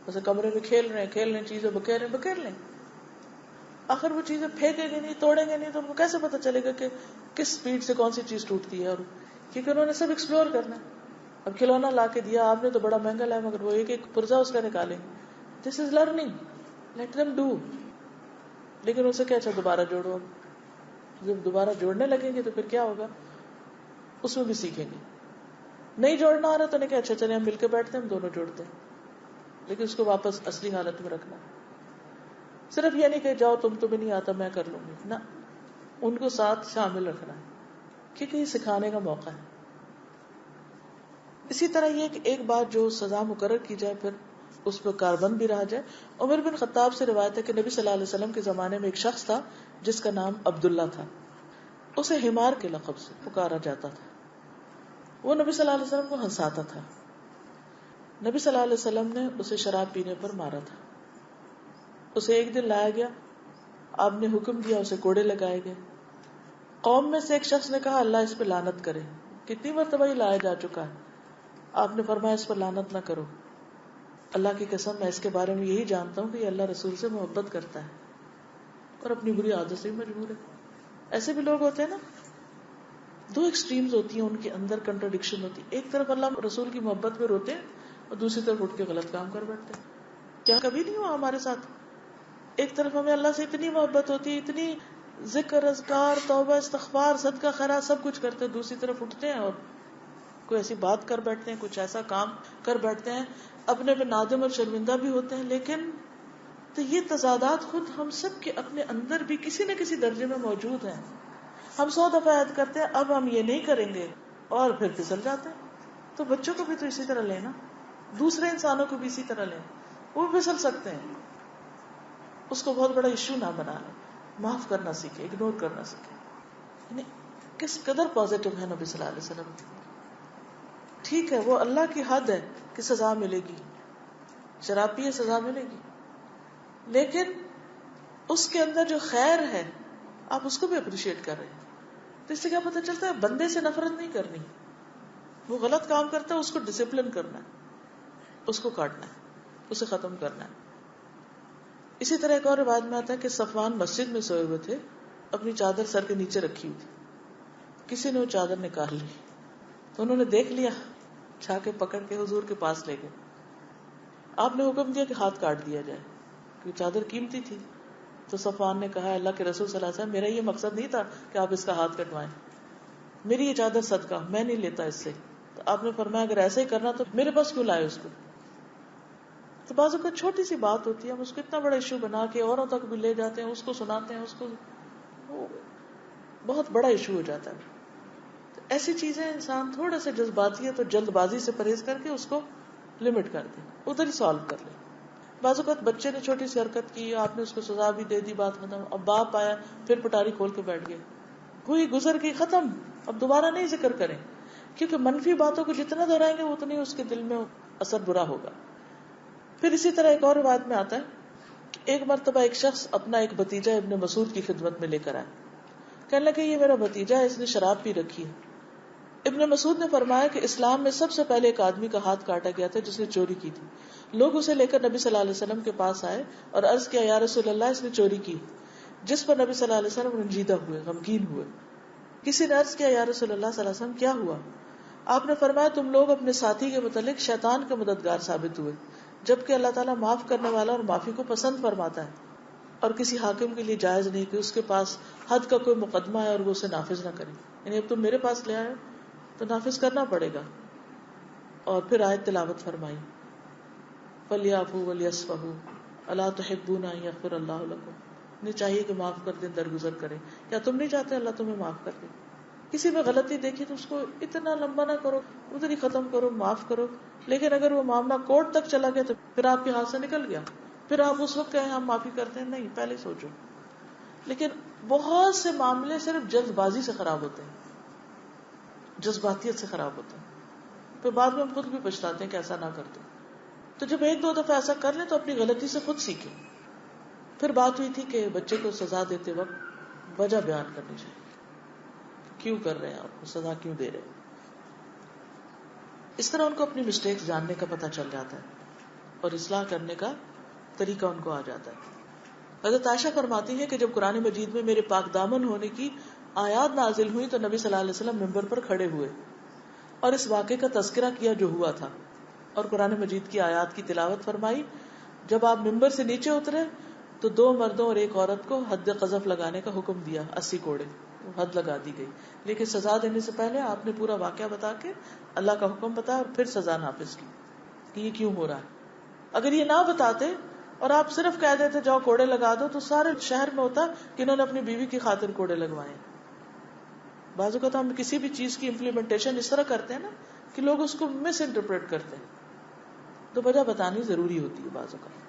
جیسے کمرے میں کھیل رہے ہیں, چیزیں بکیر لیں. آخر وہ چیزیں پھینکیں گے نہیں, توڑیں گے نہیں, تو ان کو کیسے پتا چلے گا کہ کس سپیڈ سے کون سی چیز ٹوٹتی ہے. اور کیونکہ انہوں نے سب ایکسپلور کرنا ہے. اب کھلونا لا کے دیا آپ نے تو بڑا مہنگا لایا, مگر وہ ایک پرزا اس کا نکالیں گے. This is learning, let them do. لیکن اسے کیا, اچھا دوبارہ جوڑو. جب دوبارہ جوڑنے لگیں گے تو پھر کیا ہوگا, اس میں بھی سیکھیں گے. نہیں جوڑنا آ رہا تو نہیں کہ اچھا چلے ہم مل کے بیٹھتے ہیں, ہم دونوں جوڑتے ہیں, لیکن اس کو واپس اصلی حالت میں رکھنا. صرف یہ نہیں کہ جاؤ تمہیں نہیں آتا میں کر لوں گی, نہ, ان کو ساتھ شامل رکھنا ہے, کیونکہ یہ سکھانے کا موقع ہے. اسی طرح یہ کہ ایک بار جو سزا مقرر کی جائے پھر اس پہ کاربند بھی رہا جائے. عمر بن خطاب سے روایت ہے کہ نبی صلی اللہ علیہ وسلم کے زمانے میں ایک شخص تھا جس کا نام عبداللہ تھا. اسے حمار کے لقب سے پکارا جاتا تھا. وہ نبی صلی اللہ علیہ وسلم کو ہنساتا تھا. نبی صلی اللہ علیہ وسلم نے اسے شراب پینے پر مارا تھا. اسے ایک دن لایا گیا, آپ نے حکم دیا, اسے کوڑے لگائے گئے. قوم میں سے ایک شخص نے کہا اللہ اس پہ لعنت کرے. کتنی مرتبہ ہی لایا جا چکا ہے. آپ نے فرمایا اس پر لعنت نہ کرو, اللہ کی قسم میں اس کے بارے میں یہی جانتا ہوں کہ یہ اللہ رسول سے محبت کرتا ہے اور اپنی بری عادت سے بھی مجبور ہے. ایسے بھی لوگ ہوتے ہیں نا, دو ایکسٹریمز ہوتی ہیں ان کے اندر, کنٹراڈکشن ہوتی ہے. ایک طرف اللہ رسول کی محبت میں روتے ہیں اور دوسری طرف اٹھ کے غلط کام کر بیٹھتے ہیں. کیا کبھی نہیں ہوا ہمارے ساتھ؟ ایک طرف ہمیں اللہ سے اتنی محبت ہوتی ہے, اتنی ذکر اذکار توبہ استغفار صدقہ خیرات سب کچھ کرتے ہیں, دوسری طرف اٹھتے ہیں اور کوئی ایسی بات کر بیٹھتے ہیں, کچھ ایسا کام کر بیٹھتے ہیں, اپنے پہ نادم اور شرمندہ بھی ہوتے ہیں. لیکن تو یہ تضادات خود ہم سب کے اپنے اندر بھی کسی نہ کسی درجے میں موجود ہیں. ہم 100 دفعہ عہد کرتے ہیں اب ہم یہ نہیں کریں گے اور پھر پھسل جاتے ہیں. تو بچوں کو بھی تو اسی طرح لینا, دوسرے انسانوں کو بھی اسی طرح لیں, وہ بھی پھسل سکتے ہیں. اس کو بہت بڑا ایشو نہ بنا لیں, معاف کرنا سیکھے, اگنور کرنا سیکھے. یعنی کس قدر پازیٹیو ہے نبی صلی اللہ علیہ وسلم. ٹھیک ہے وہ اللہ کی حد ہے کہ سزا ملے گی, شراب پیے سزا ملے گی, لیکن اس کے اندر جو خیر ہے آپ اس کو بھی اپریشیٹ کر رہے ہیں. تو اس سے کیا پتہ چلتا ہے, بندے سے نفرت نہیں کرنی, وہ غلط کام کرتا ہے اس کو ڈسپلن کرنا ہے, اس کو کاٹنا ہے. اسے ختم کرنا ہے. اسی طرح ایک اور روایت میں آتا ہے کہ صفوان مسجد میں سوئے ہوئے تھے, اپنی چادر سر کے نیچے رکھی ہوئی تھی, کسی نے وہ چادر نکال لی تو انہوں نے دیکھ لیا, چھا کے پکڑ کے حضور کے پاس لے گئے. آپ نے حکم دیا کہ ہاتھ کاٹ دیا جائے کیونکہ چادر قیمتی تھی. تو صفوان نے کہا اللہ کے رسول صلی اللہ علیہ وسلم میرا یہ مقصد نہیں تھا کہ آپ اس کا ہاتھ کٹوائیں, میری یہ چادر صدقہ, میں نہیں لیتا اس سے. تو آپ نے فرمایا اگر ایسا ہی کرنا تو میرے پاس کیوں لائے اس کو. تو بعض اوقات چھوٹی سی بات ہوتی ہے, ہم اس کو اتنا بڑا ایشو بنا کے اوروں تک بھی لے جاتے ہیں, اس کو سناتے ہیں, اس کو بہت بڑا ایشو ہو جاتا ہے. تو ایسی چیزیں انسان تھوڑا سا جذباتیت اور جلد بازی سے پرہیز کر کے اس کو لمٹ کر دے, ادھر ہی سالو کر لے. بعض اوقات بچے نے چھوٹی سی حرکت کی, آپ نے اس کو سزا بھی دے دی, بات ختم. اب باپ آیا پھر پٹاری کھول کے بیٹھ گئے, ہوئی گزر گئی, ختم, اب دوبارہ نہیں ذکر کریں, کیونکہ منفی باتوں کو جتنا دہرائیں گے اتنی اس کے دل میں اثر برا ہوگا. پھر اسی طرح ایک اور روایت میں آتا ہے کہ ایک مرتبہ ایک شخص اپنا ایک بھتیجا ابن مسعود کی خدمت میں لے کر آئے. کہنے لگے یہ میرا بھتیجا ہے, اس نے شراب پی رکھی ہے. ابن مسعود نے فرمایا کہ اسلام میں سب سے پہلے ایک آدمی کا ہاتھ کاٹا گیا تھا جس نے چوری کی تھی. لوگ اسے لے کر نبی صلی اللہ علیہ وسلم کے پاس آئے اور عرض کیا یا رسول اللہ اس نے چوری کی, جس پر نبی صلی اللہ علیہ وسلم رنجیدہ ہوئے, غمگین ہوئے. کسی نے عرض کیا یا رسول اللہ صلی اللہ علیہ وسلم کیا ہوا؟ آپ نے فرمایا تم لوگ اپنے ساتھی کے متعلق شیطان کے مددگار ثابت ہوئے, جبکہ اللہ تعالیٰ معاف کرنے والا اور معافی کو پسند فرماتا ہے, اور کسی حاکم کے لیے جائز نہیں کہ اس کے پاس حد کا کوئی مقدمہ ہے اور وہ اسے نافذ نہ کرے. یعنی اب تم میرے پاس لے آئے تو نافذ کرنا پڑے گا. اور پھر آیت تلاوت فرمائی فَلْيَعْفُوا وَلْيَصْفَحُوا أَلَا تُحِبُّونَ أَن يَغْفِرَ اللَّهُ لَكُمْ, انہیں چاہیے کہ معاف کر دیں, درگزر کریں. کیا تم نہیں چاہتے اللہ تمہیں معاف کر دے؟ کسی میں غلطی دیکھی تو اس کو اتنا لمبا نہ کرو, ادھر ہی ختم کرو, معاف کرو. لیکن اگر وہ معاملہ کورٹ تک چلا گیا تو پھر آپ کے ہاتھ سے نکل گیا, پھر آپ اس وقت کہیں ہم معافی کرتے ہیں, نہیں, پہلے سوچو. لیکن بہت سے معاملے صرف جلد بازی سے خراب ہوتے ہیں, جذباتیت سے خراب ہوتے ہیں, پھر بعد میں ہم خود بھی پچھتاتے ہیں کہ ایسا نہ کرتے. تو جب ایک دو دفعہ ایسا کر لیں تو اپنی غلطی سے خود سیکھیں. پھر بات ہوئی تھی کہ بچے کو سزا دیتے وقت وجہ بیان کرنی چاہیے, کیوں کر رہے ہیں آپ کو سزا, کیوں دے رہے ہیں. اس طرح ان کو اپنی مسٹیکس جاننے کا پتہ چل جاتا ہے اور اصلاح کرنے کا طریقہ ان کو آ جاتا ہے. حضرت عائشہ فرماتی ہے کہ جب قرآن مجید میں میرے پاک دامن ہونے کی آیات نازل ہوئی تو نبی صلی اللہ علیہ وسلم منبر پر کھڑے ہوئے اور اس واقعے کا تذکرہ کیا جو ہوا تھا, اور قرآن مجید کی آیات کی تلاوت فرمائی. جب آپ منبر سے نیچے اترے تو 2 مردوں اور 1 عورت کو حد قذف لگانے کا حکم دیا, 80 کوڑے, حد لگا دی گئی. لیکن سزا دینے سے پہلے آپ نے پورا واقعہ بتا کے اللہ کا حکم بتایا اور پھر سزا نافذ کی کہ یہ کیوں ہو رہا ہے. اگر یہ نہ بتاتے اور آپ صرف کہہ دیتے جاؤ کوڑے لگا دو, تو سارے شہر میں ہوتا کہ انہوں نے اپنی بیوی کی خاطر کوڑے لگوائے. بعض اوقات ہم کسی بھی چیز کی امپلیمنٹیشن اس طرح کرتے ہیں نا کہ لوگ اس کو مس انٹرپریٹ کرتے ہیں, تو وجہ بتانی ضروری ہوتی ہے بعض اوقات.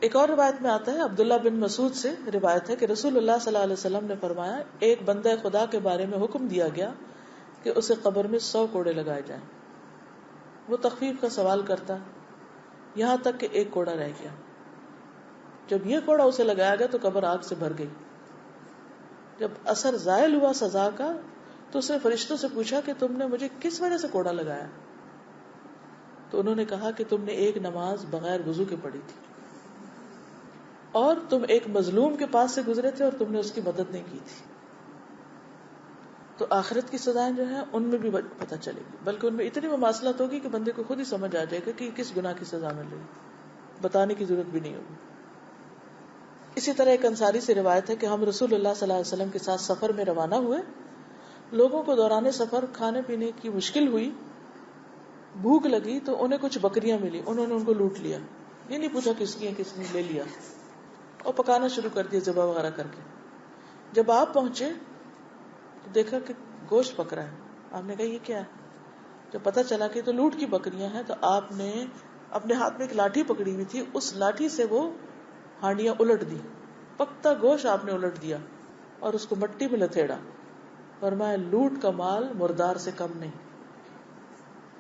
ایک اور روایت میں آتا ہے, عبداللہ بن مسعود سے روایت ہے کہ رسول اللہ صلی اللہ علیہ وسلم نے فرمایا ایک بندہ خدا کے بارے میں حکم دیا گیا کہ اسے قبر میں 100 کوڑے لگائے جائیں. وہ تخفیف کا سوال کرتا یہاں تک کہ 1 کوڑا رہ گیا. جب یہ کوڑا اسے لگایا گیا تو قبر آگ سے بھر گئی. جب اثر زائل ہوا سزا کا تو اس نے فرشتوں سے پوچھا کہ تم نے مجھے کس وجہ سے کوڑا لگایا؟ تو انہوں نے کہا کہ تم نے ایک نماز بغیر وضو کے پڑھی تھی اور تم ایک مظلوم کے پاس سے گزرے تھے اور تم نے اس کی مدد نہیں کی تھی. تو آخرت کی سزائیں جو ہیں ان میں بھی پتہ چلے گی, بلکہ ان میں اتنی مماثلت ہوگی کہ بندے کو خود ہی سمجھ آ جائے گا کہ کس گناہ کی سزا مل رہی, بتانے کی ضرورت بھی نہیں ہوگی. اسی طرح ایک انصاری سے روایت ہے کہ ہم رسول اللہ صلی اللہ علیہ وسلم کے ساتھ سفر میں روانہ ہوئے. لوگوں کو دوران سفر کھانے پینے کی مشکل ہوئی, بھوک لگی تو انہیں کچھ بکریاں ملی, انہوں نے ان کو لوٹ لیا, یہ نہیں پوچھا کس کی ہیں, کس نے لے لیا, اور پکانا شروع کر دیا ذبح وغیرہ کر کے. جب آپ پہنچے تو دیکھا کہ گوشت پک رہا ہے. آپ نے کہا یہ کیا ہے؟ جب پتہ چلا کہ تو لوٹ کی بکریاں ہیں تو آپ نے اپنے ہاتھ میں ایک لاٹھی پکڑی ہوئی تھی, اس لاٹھی سے وہ ہانڈیاں الٹ دی, پکتا گوشت آپ نے الٹ دیا اور اس کو مٹی میں لتھیڑا. فرمایا لوٹ کا مال مردار سے کم نہیں,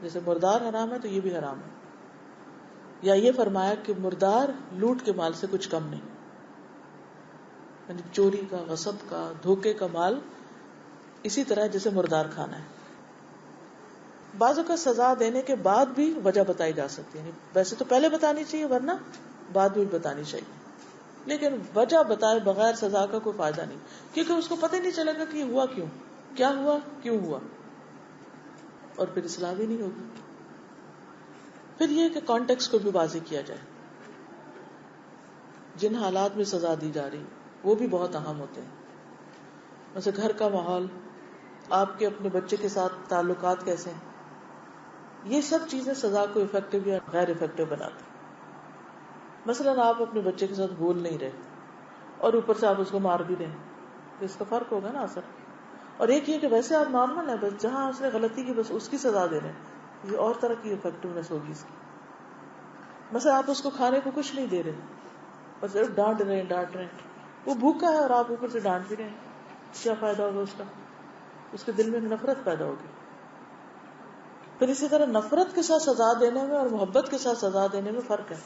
جیسے مردار حرام ہے تو یہ بھی حرام ہے. یا یہ فرمایا کہ مردار لوٹ کے مال سے کچھ کم نہیں, یعنی چوری کا, غصب کا, دھوکے کا مال اسی طرح جیسے مردار کھانا ہے. بعضوں کا سزا دینے کے بعد بھی وجہ بتائی جا سکتی ہے، ویسے تو پہلے بتانی چاہیے ورنہ بعد میں بتانی چاہیے، لیکن وجہ بتائے بغیر سزا کا کوئی فائدہ نہیں، کیونکہ اس کو پتہ ہی نہیں چلے گا کہ یہ ہوا کیوں، کیا ہوا، کیوں ہوا، اور پھر اصلاح بھی نہیں ہوگی۔ پھر یہ کہ کانٹیکسٹ کو بھی واضح کیا جائے، جن حالات میں سزا دی جا رہی وہ بھی بہت اہم ہوتے ہیں، جیسے گھر کا ماحول، آپ کے اپنے بچے کے ساتھ تعلقات کیسے ہیں، یہ سب چیزیں سزا کو افیکٹو یا غیر افیکٹو بناتی۔ مثلاً آپ اپنے بچے کے ساتھ بول نہیں رہے اور اوپر سے آپ اس کو مار بھی رہے ہیں، تو اس کا فرق ہوگا نا اثر۔ اور ایک یہ کہ ویسے آپ نارمل ہیں، بس جہاں اس نے غلطی کی بس اس کی سزا دے رہے ہیں، یہ اور طرح کی افیکٹونیس ہوگی اس کی۔ مثلا آپ اس کو کھانے کو کچھ نہیں دے رہے، بس صرف ڈانٹ رہے ہیں، وہ بھوکا ہے اور آپ اوپر سے ڈانٹ بھی رہے ہیں، کیا فائدہ ہوگا اس کا؟ اس کے دل میں نفرت پیدا ہوگی۔ پھر اسی طرح نفرت کے ساتھ سزا دینے میں اور محبت کے ساتھ سزا دینے میں فرق ہے۔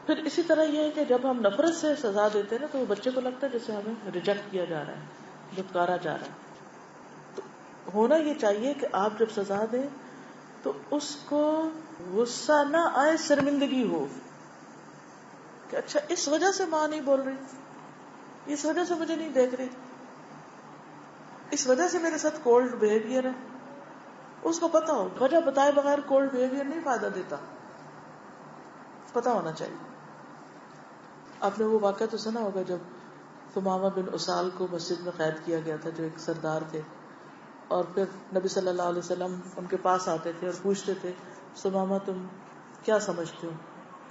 پھر اسی طرح یہ ہے کہ جب ہم نفرت سے سزا دیتے ہیں نا تو وہ بچے کو لگتا ہے جیسے ہمیں ریجیکٹ کیا جا رہا ہے، دھتکارا جا رہا ہے۔ تو ہونا یہ چاہیے کہ آپ جب سزا دیں تو اس کو غصہ نہ آئے، شرمندگی ہو کہ اچھا اس وجہ سے ماں نہیں بول رہی، اس وجہ سے مجھے نہیں دیکھ رہی، اس وجہ سے میرے ساتھ کولڈ بہیویئر ہے۔ اس کو پتا ہو وجہ بتائے بغیر کولڈ بہیویئر نہیں فائدہ دیتا، پتا ہونا چاہیے۔ آپ نے وہ واقعہ تو سنا ہوگا جب ثمامہ بن اسال کو مسجد میں قید کیا گیا تھا، جو ایک سردار تھے، اور پھر نبی صلی اللہ علیہ وسلم ان کے پاس آتے تھے اور پوچھتے تھے ثمامہ تم کیا سمجھتے ہو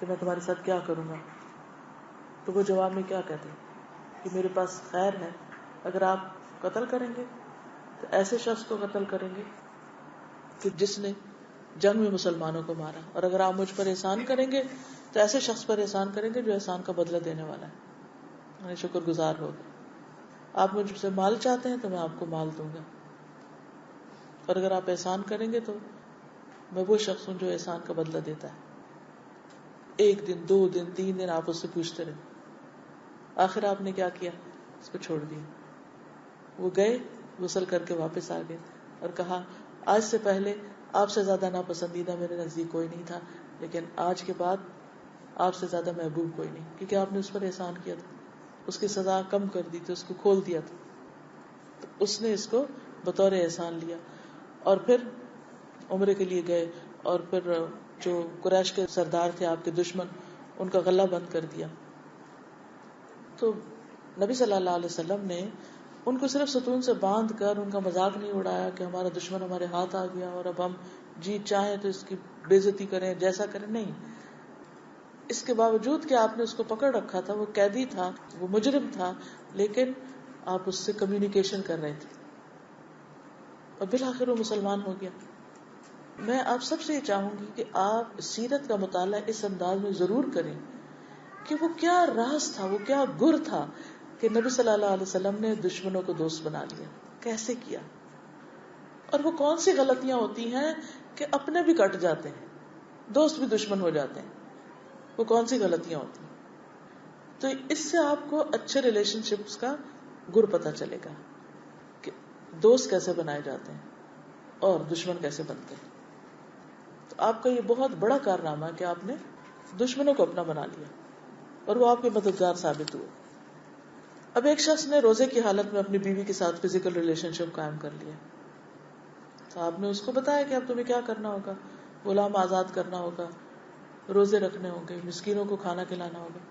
کہ میں تمہارے ساتھ کیا کروں گا؟ تو وہ جواب میں کیا کہتے کہ میرے پاس خیر ہے، اگر آپ قتل کریں گے تو ایسے شخص کو قتل کریں گے کہ جس نے جنگ میں مسلمانوں کو مارا، اور اگر آپ مجھ پر احسان کریں گے تو ایسے شخص پر احسان کریں گے جو احسان کا بدلہ دینے والا ہے، یعنی شکر گزار ہوگا۔ آپ مجھ سے مال چاہتے ہیں تو میں آپ کو مال دوں گا، اور اگر آپ احسان کریں گے تو میں وہ شخص ہوں جو احسان کا بدلہ دیتا ہے۔ ایک دن، 2 دن، 3 دن آپ اس سے پوچھتے رہے، آخر آپ نے کیا کیا؟ اس کو چھوڑ دیا۔ وہ گئے، غسل کر کے واپس آ گئے اور کہا آج سے پہلے آپ سے زیادہ ناپسندیدہ میرے نزدیک کوئی نہیں تھا، لیکن آج کے بعد آپ سے زیادہ محبوب کوئی نہیں، کیونکہ آپ نے اس پر احسان کیا تھا، اس کی سزا کم کر دی تھی، اس کو کھول دیا تھا، تو اس نے اس کو بطور احسان لیا۔ اور پھر عمرے کے لیے گئے، اور پھر جو قریش کے سردار تھے آپ کے دشمن، ان کا غلہ بند کر دیا۔ تو نبی صلی اللہ علیہ وسلم نے ان کو صرف ستون سے باندھ کر ان کا مذاق نہیں اڑایا کہ ہمارا دشمن ہمارے ہاتھ آ گیا اور اب ہم جی چاہیں تو اس کی بے عزتی کریں، جیسا کریں، نہیں۔ اس کے باوجود کہ آپ نے اس کو پکڑ رکھا تھا، وہ قیدی تھا، وہ مجرم تھا، لیکن آپ اس سے کمیونیکیشن کر رہے تھے اور بالآخر وہ مسلمان ہو گیا۔ میں آپ سب سے یہ چاہوں گی کہ آپ سیرت کا مطالعہ اس انداز میں ضرور کریں کہ وہ کیا راز تھا، وہ کیا گر تھا کہ نبی صلی اللہ علیہ وسلم نے دشمنوں کو دوست بنا لیا، کیسے کیا، اور وہ کون سی غلطیاں ہوتی ہیں کہ اپنے بھی کٹ جاتے ہیں، دوست بھی دشمن ہو جاتے ہیں، وہ کون سی غلطیاں ہوتی ہیں۔ تو اس سے آپ کو اچھے ریلیشن شپس کا گر پتہ چلے گا کہ دوست کیسے بنائے جاتے ہیں اور دشمن کیسے بنتے ہیں۔ تو آپ کا یہ بہت بڑا کارنامہ ہے کہ آپ نے دشمنوں کو اپنا بنا لیا اور وہ آپ کے مددگار ثابت ہوئے۔ اب ایک شخص نے روزے کی حالت میں اپنی بیوی کے ساتھ فزیکل ریلیشن شپ قائم کر لیا، تو آپ نے اس کو بتایا کہ اب تمہیں کیا کرنا ہوگا، غلام آزاد کرنا ہوگا، روزے رکھنے ہوں گے، مسکینوں کو کھانا کھلانا ہوگا۔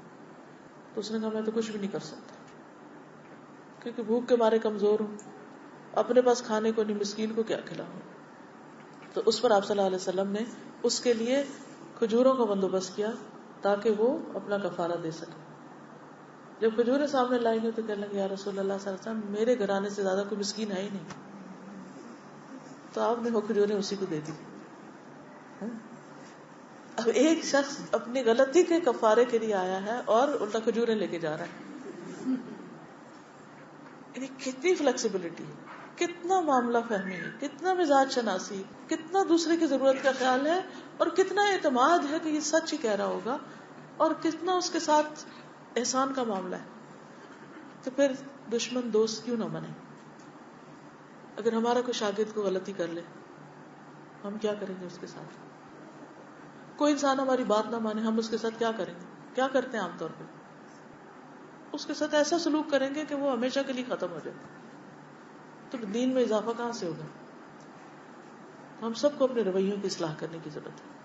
تو اس نے کہا میں تو کچھ بھی نہیں کر سکتا، کیونکہ بھوک کے مارے کمزور ہوں، اپنے پاس کھانے کو نہیں، مسکین کو کیا کھلاؤں۔ تو اس پر آپ صلی اللہ علیہ وسلم نے اس کے لیے کھجوروں کا بندوبست کیا تاکہ وہ اپنا کفارہ دے سکے۔ جب کھجوریں سامنے لائی گئی تو کہنے لگے یا رسول اللہ صلی اللہ علیہ وسلم میرے گھرانے سے زیادہ کوئی مسکین ہے ہی نہیں، تو آپ نے وہ کھجوریں اسی کو دے دی۔ اب ایک شخص اپنی غلطی کے کفارے کے لیے آیا ہے اور الٹا کھجوریں لے کے جا رہا ہے، یعنی کتنی فلیکسیبلٹی، کتنا معاملہ فہمی ہے، کتنا مزاج شناسی، کتنا دوسرے کی ضرورت کا خیال ہے، اور کتنا اعتماد ہے کہ یہ سچ ہی کہہ رہا ہوگا، اور کتنا اس کے ساتھ احسان کا معاملہ ہے۔ تو پھر دشمن دوست کیوں نہ بنے؟ اگر ہمارا کوئی شاگرد کو غلطی کر لے ہم کیا کریں گے اس کے ساتھ؟ کوئی انسان ہماری بات نہ مانے، ہم اس کے ساتھ کیا کریں گے؟ کیا کرتے ہیں عام طور پہ؟ اس کے ساتھ ایسا سلوک کریں گے کہ وہ ہمیشہ کے لیے ختم ہو جائے. تو دین میں اضافہ کہاں سے ہوگا؟ ہم سب کو اپنے رویوں کی اصلاح کرنے کی ضرورت ہے.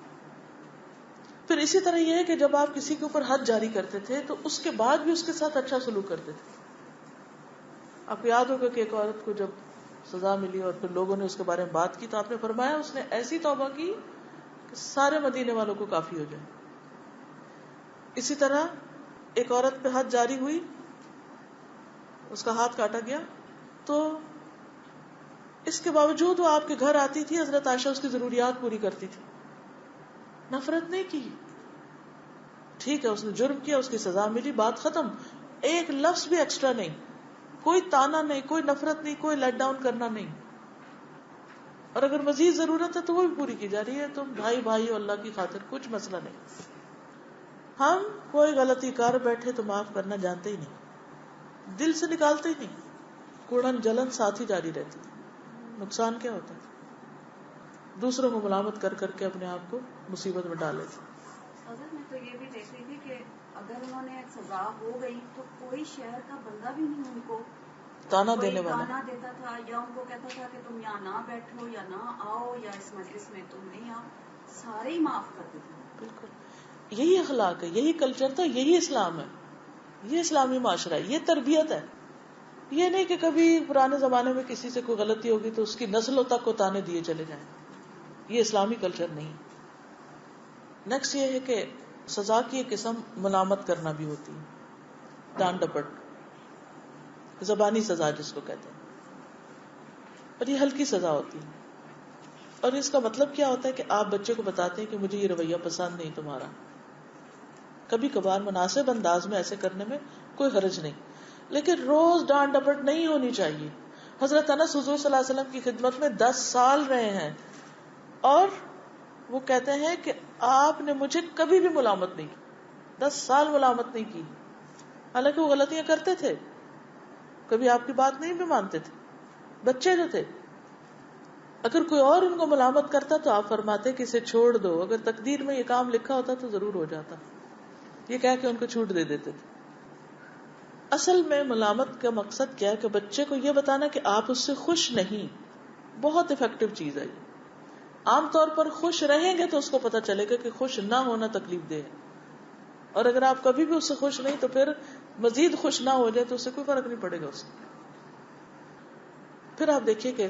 پھر اسی طرح یہ ہے کہ جب آپ کسی کے اوپر حد جاری کرتے تھے تو اس کے بعد بھی اس کے ساتھ اچھا سلوک کرتے تھے. آپ کو یاد ہوگا کہ ایک عورت کو جب سزا ملی اور پھر لوگوں نے اس کے بارے میں بات کی تو آپ نے فرمایا اس نے ایسی توبہ کی کہ سارے مدینے والوں کو کافی ہو جائے. اسی طرح ایک عورت پہ حد جاری ہوئی، اس کا ہاتھ کاٹا گیا، تو اس کے باوجود وہ آپ کے گھر آتی تھی، حضرت عائشہ اس کی ضروریات پوری کرتی تھی، نفرت نہیں کی. ٹھیک ہے اس نے جرم کیا، اس کی سزا ملی، بات ختم. ایک لفظ بھی ایکسٹرا نہیں، کوئی تانا نہیں، کوئی نفرت نہیں، کوئی لیٹ ڈاؤن کرنا نہیں. اور اگر مزید ضرورت ہے تو وہ بھی پوری کی جا رہی ہے. تم بھائی بھائی اور اللہ کی خاطر، کچھ مسئلہ نہیں. ہم کوئی غلطی کر بیٹھے تو معاف کرنا جانتے ہی نہیں، دل سے نکالتے ہی نہیں، کوڑن جلن ساتھ ہی جاری رہتی. نقصان کیا ہوتا ہے؟ دوسروں کو ملامت کر کر کے اپنے آپ کو مصیبت میں ڈالے تھے. حضرت میں تو یہ بھی دیکھ رہی تھی کہ اگر انہوں نے سزا ہو گئی تو کوئی شہر کا بندہ بھی نہیں ان کو تانا دینے والا تانا دیتا تھا یا ان کو کہتا تھا کہ تم یہاں نہ بیٹھو یا نہ آؤ یا اس مجلس میں تم نہیں آؤ، سارے ہی معاف کر دیتے تھے. بالکل یہی اخلاق ہے، یہی کلچر تھا، یہی اسلام ہے، یہ اسلامی معاشرہ ہے، یہ تربیت ہے. یہ نہیں کہ کبھی پرانے زمانے میں کسی سے کوئی غلطی ہوگی تو اس کی نسلوں تک کو تانے دیے چلے جائیں. یہ اسلامی کلچر نہیں. نیکسٹ یہ ہے کہ سزا کی ایک قسم ملامت کرنا بھی ہوتی ہے، ڈانٹ ڈپٹ، زبانی سزا جس کو کہتے ہیں، اور یہ ہلکی سزا ہوتی ہے. اور اس کا مطلب کیا ہوتا ہے کہ آپ بچے کو بتاتے ہیں کہ مجھے یہ رویہ پسند نہیں تمہارا. کبھی کبھار مناسب انداز میں ایسے کرنے میں کوئی حرج نہیں، لیکن روز ڈانٹ ڈپٹ نہیں ہونی چاہیے. حضرت انس حضور صلی اللہ علیہ وسلم کی خدمت میں 10 سال رہے ہیں اور وہ کہتے ہیں کہ آپ نے مجھے کبھی بھی ملامت نہیں کی، 10 سال ملامت نہیں کی. حالانکہ وہ غلطیاں کرتے تھے، کبھی آپ کی بات نہیں بھی مانتے تھے، بچے جو تھے. اگر کوئی اور ان کو ملامت کرتا تو آپ فرماتے کہ اسے چھوڑ دو، اگر تقدیر میں یہ کام لکھا ہوتا تو ضرور ہو جاتا. یہ کہہ کے ان کو چھوٹ دے دیتے تھے. اصل میں ملامت کا مقصد کیا ہے کہ بچے کو یہ بتانا کہ آپ اس سے خوش نہیں. بہت افیکٹو چیز ہے یہ. عام طور پر خوش رہیں گے تو اس کو پتا چلے گا کہ خوش نہ ہونا تکلیف دہ ہے، اور اگر آپ کبھی بھی اس سے خوش نہیں تو پھر مزید خوش نہ ہو جائے تو اس سے کوئی فرق نہیں پڑے گا اس سے. پھر آپ دیکھیے کہ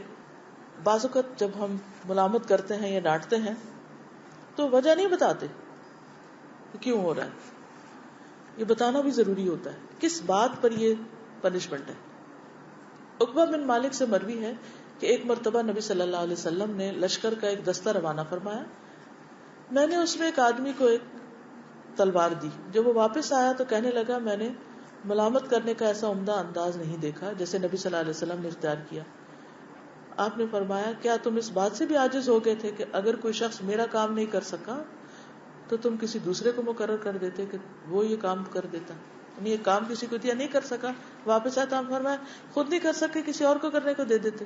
بعض اوقات جب ہم ملامت کرتے ہیں یا ڈانٹتے ہیں تو وجہ نہیں بتاتے کہ کیوں ہو رہا ہے. یہ بتانا بھی ضروری ہوتا ہے کس بات پر یہ پنشمنٹ ہے. عقبہ بن مالک سے مروی ہے کہ ایک مرتبہ نبی صلی اللہ علیہ وسلم نے لشکر کا ایک دستہ روانہ فرمایا. میں نے اس میں ایک آدمی کو ایک تلوار دی. جب وہ واپس آیا تو کہنے لگا میں نے ملامت کرنے کا ایسا عمدہ انداز نہیں دیکھا جیسے نبی صلی اللہ علیہ وسلم نے اختیار کیا. آپ نے فرمایا کیا تم اس بات سے بھی عاجز ہو گئے تھے کہ اگر کوئی شخص میرا کام نہیں کر سکا تو تم کسی دوسرے کو مقرر کر دیتے کہ وہ یہ کام کر دیتا. یعنی یہ کام کسی کو دیا نہیں کر سکا، واپس آیا تو آپ فرمایا خود نہیں کر سکے کسی اور کو کرنے کو دے دیتے.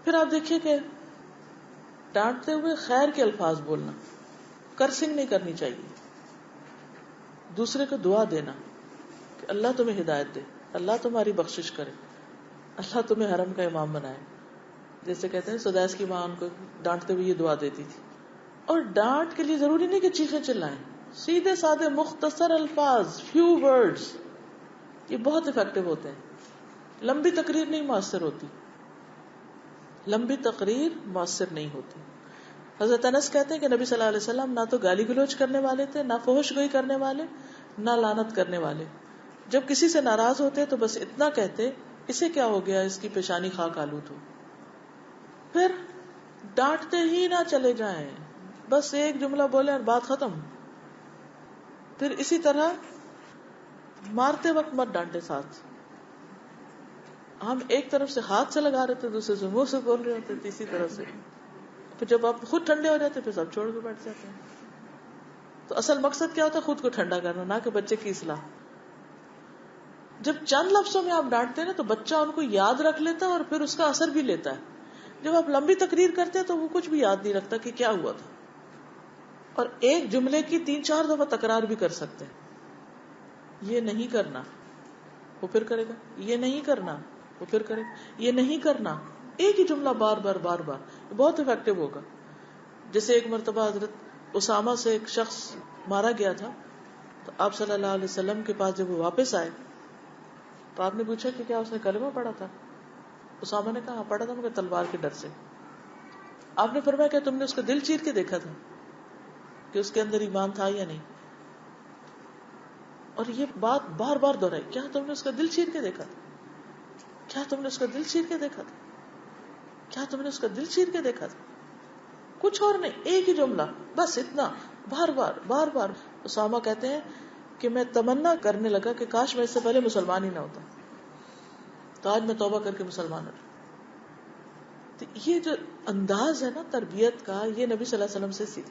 پھر آپ دیکھیے کہ ڈانٹتے ہوئے خیر کے الفاظ بولنا، کرسنگ نہیں کرنی چاہیے. دوسرے کو دعا دینا کہ اللہ تمہیں ہدایت دے، اللہ تمہاری بخشش کرے، اللہ تمہیں حرم کا امام بنائے. جیسے کہتے ہیں سدیس کی ماں ان کو ڈانٹتے ہوئے یہ دعا دیتی تھی. اور ڈانٹ کے لیے ضروری نہیں کہ چیخیں چلائیں، سیدھے سادے مختصر الفاظ، فیو ورڈز، یہ بہت افیکٹو ہوتے ہیں. لمبی تقریر نہیں مؤثر ہوتی، لمبی تقریر مؤثر نہیں ہوتی. حضرت انس کہتے ہیں کہ نبی صلی اللہ علیہ وسلم نہ تو گالی گلوچ کرنے والے تھے، نہ فحش گوئی کرنے والے، نہ لعنت کرنے والے. جب کسی سے ناراض ہوتے تو بس اتنا کہتے اسے کیا ہو گیا، اس کی پیشانی خاک آلود ہو. پھر ڈانٹتے ہی نہ چلے جائیں، بس ایک جملہ بولیں اور بات ختم. پھر اسی طرح مارتے وقت مت ڈانٹے. ساتھ ہم ایک طرف سے ہاتھ سے لگا رہے تھے، دوسرے سے منہ سے بول رہے ہوتے تھے، اسی طرح سے. پھر جب آپ خود ٹھنڈے ہو جاتے پھر سب چھوڑ کے بیٹھ جاتے ہیں. تو اصل مقصد کیا ہوتا ہے؟ خود کو ٹھنڈا کرنا، نہ کہ بچے کی اصلاح. جب چند لفظوں میں آپ ڈانٹتے ہیں نا تو بچہ ان کو یاد رکھ لیتا ہے اور پھر اس کا اثر بھی لیتا ہے. جب آپ لمبی تقریر کرتے ہیں تو وہ کچھ بھی یاد نہیں رکھتا کہ کیا ہوا تھا. اور ایک جملے کی 3-4 دفعہ تکرار بھی کر سکتے ہیں. یہ نہیں کرنا، وہ پھر کرے گا. یہ نہیں کرنا، وہ پھر کرے گا. یہ نہیں کرنا، ایک ہی جملہ بار بار بار بار، بہت افیکٹو ہوگا. جیسے ایک مرتبہ حضرت اسامہ سے ایک شخص مارا گیا تھا، تو آپ صلی اللہ علیہ وسلم کے پاس جب وہ واپس آئے تو آپ نے پوچھا کہ کیا اس نے کلمہ پڑھا تھا؟ اسامہ نے کہا پڑھا تھا مگر تلوار کے ڈر سے. آپ نے فرمایا کہ تم نے اس کا دل چیر کے دیکھا تھا کہ اس کے اندر ایمان تھا یا نہیں؟ اور یہ بات بار بار دہرائی، کیا تم نے اس کا دل چیر کے دیکھا تھا؟ کیا تم نے اس کا دل چیر کے دیکھا تھا؟ کیا تم نے اس کا دل چیر کے دیکھا تھا؟ کچھ اور نہیں، ایک ہی جملہ، بس اتنا، بار بار بار بار. اسامہ کہتے ہیں کہ میں تمنا کرنے لگا کہ کاش میں اس سے پہلے مسلمان ہی نہ ہوتا، تو آج میں توبہ کر کے مسلمان ہوں. تو یہ جو انداز ہے نا تربیت کا، یہ نبی صلی اللہ علیہ وسلم سے سیکھ.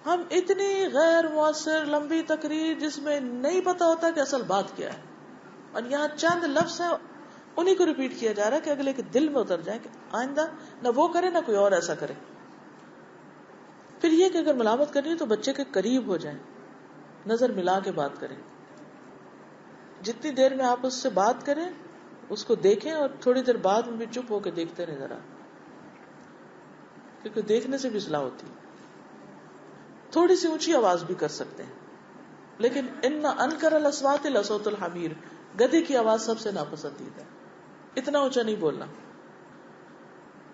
ہم اتنی غیر مؤثر لمبی تقریر جس میں نہیں پتا ہوتا کہ اصل بات کیا ہے، اور یہاں چند لفظ ہیں انہیں کو ریپیٹ کیا جا رہا ہے کہ اگلے کے دل میں اتر جائے کہ آئندہ نہ وہ کرے نہ کوئی اور ایسا کرے. پھر یہ کہ اگر ملامت کرنی ہے تو بچے کے قریب ہو جائیں، نظر ملا کے بات کریں. جتنی دیر میں آپ اس سے بات کریں اس کو دیکھیں، اور تھوڑی دیر بعد میں بھی چپ ہو کے دیکھتے رہیں ذرا، کیونکہ دیکھنے سے بھی اصلاح ہوتی ہے. تھوڑی سی اونچی آواز بھی کر سکتے ہیں، لیکن ان انکر الاصوات لصوت الحمیر، گدھے کی آواز سب سے ناپسندیدہ ہے، اتنا اونچا نہیں بولنا.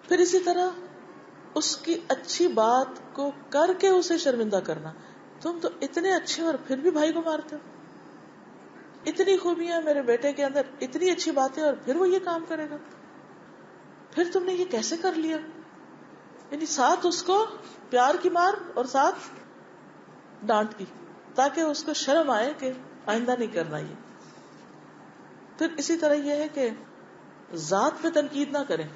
پھر اسی طرح اس کی اچھی بات کو کر کے اسے شرمندہ کرنا. تم تو اتنے اچھے اور پھر بھی بھائی کو مارتے ہو، اتنی خوبیاں میرے بیٹے کے اندر، اتنی اچھی باتیں، اور پھر وہ یہ کام کرے گا، پھر تم نے یہ کیسے کر لیا؟ یعنی ساتھ اس کو پیار کی مار اور ساتھ ڈانٹ کی، تاکہ اس کو شرم آئے کہ آئندہ نہیں کرنا یہ. پھر اسی طرح یہ ہے کہ ذات پہ تنقید نہ کریں،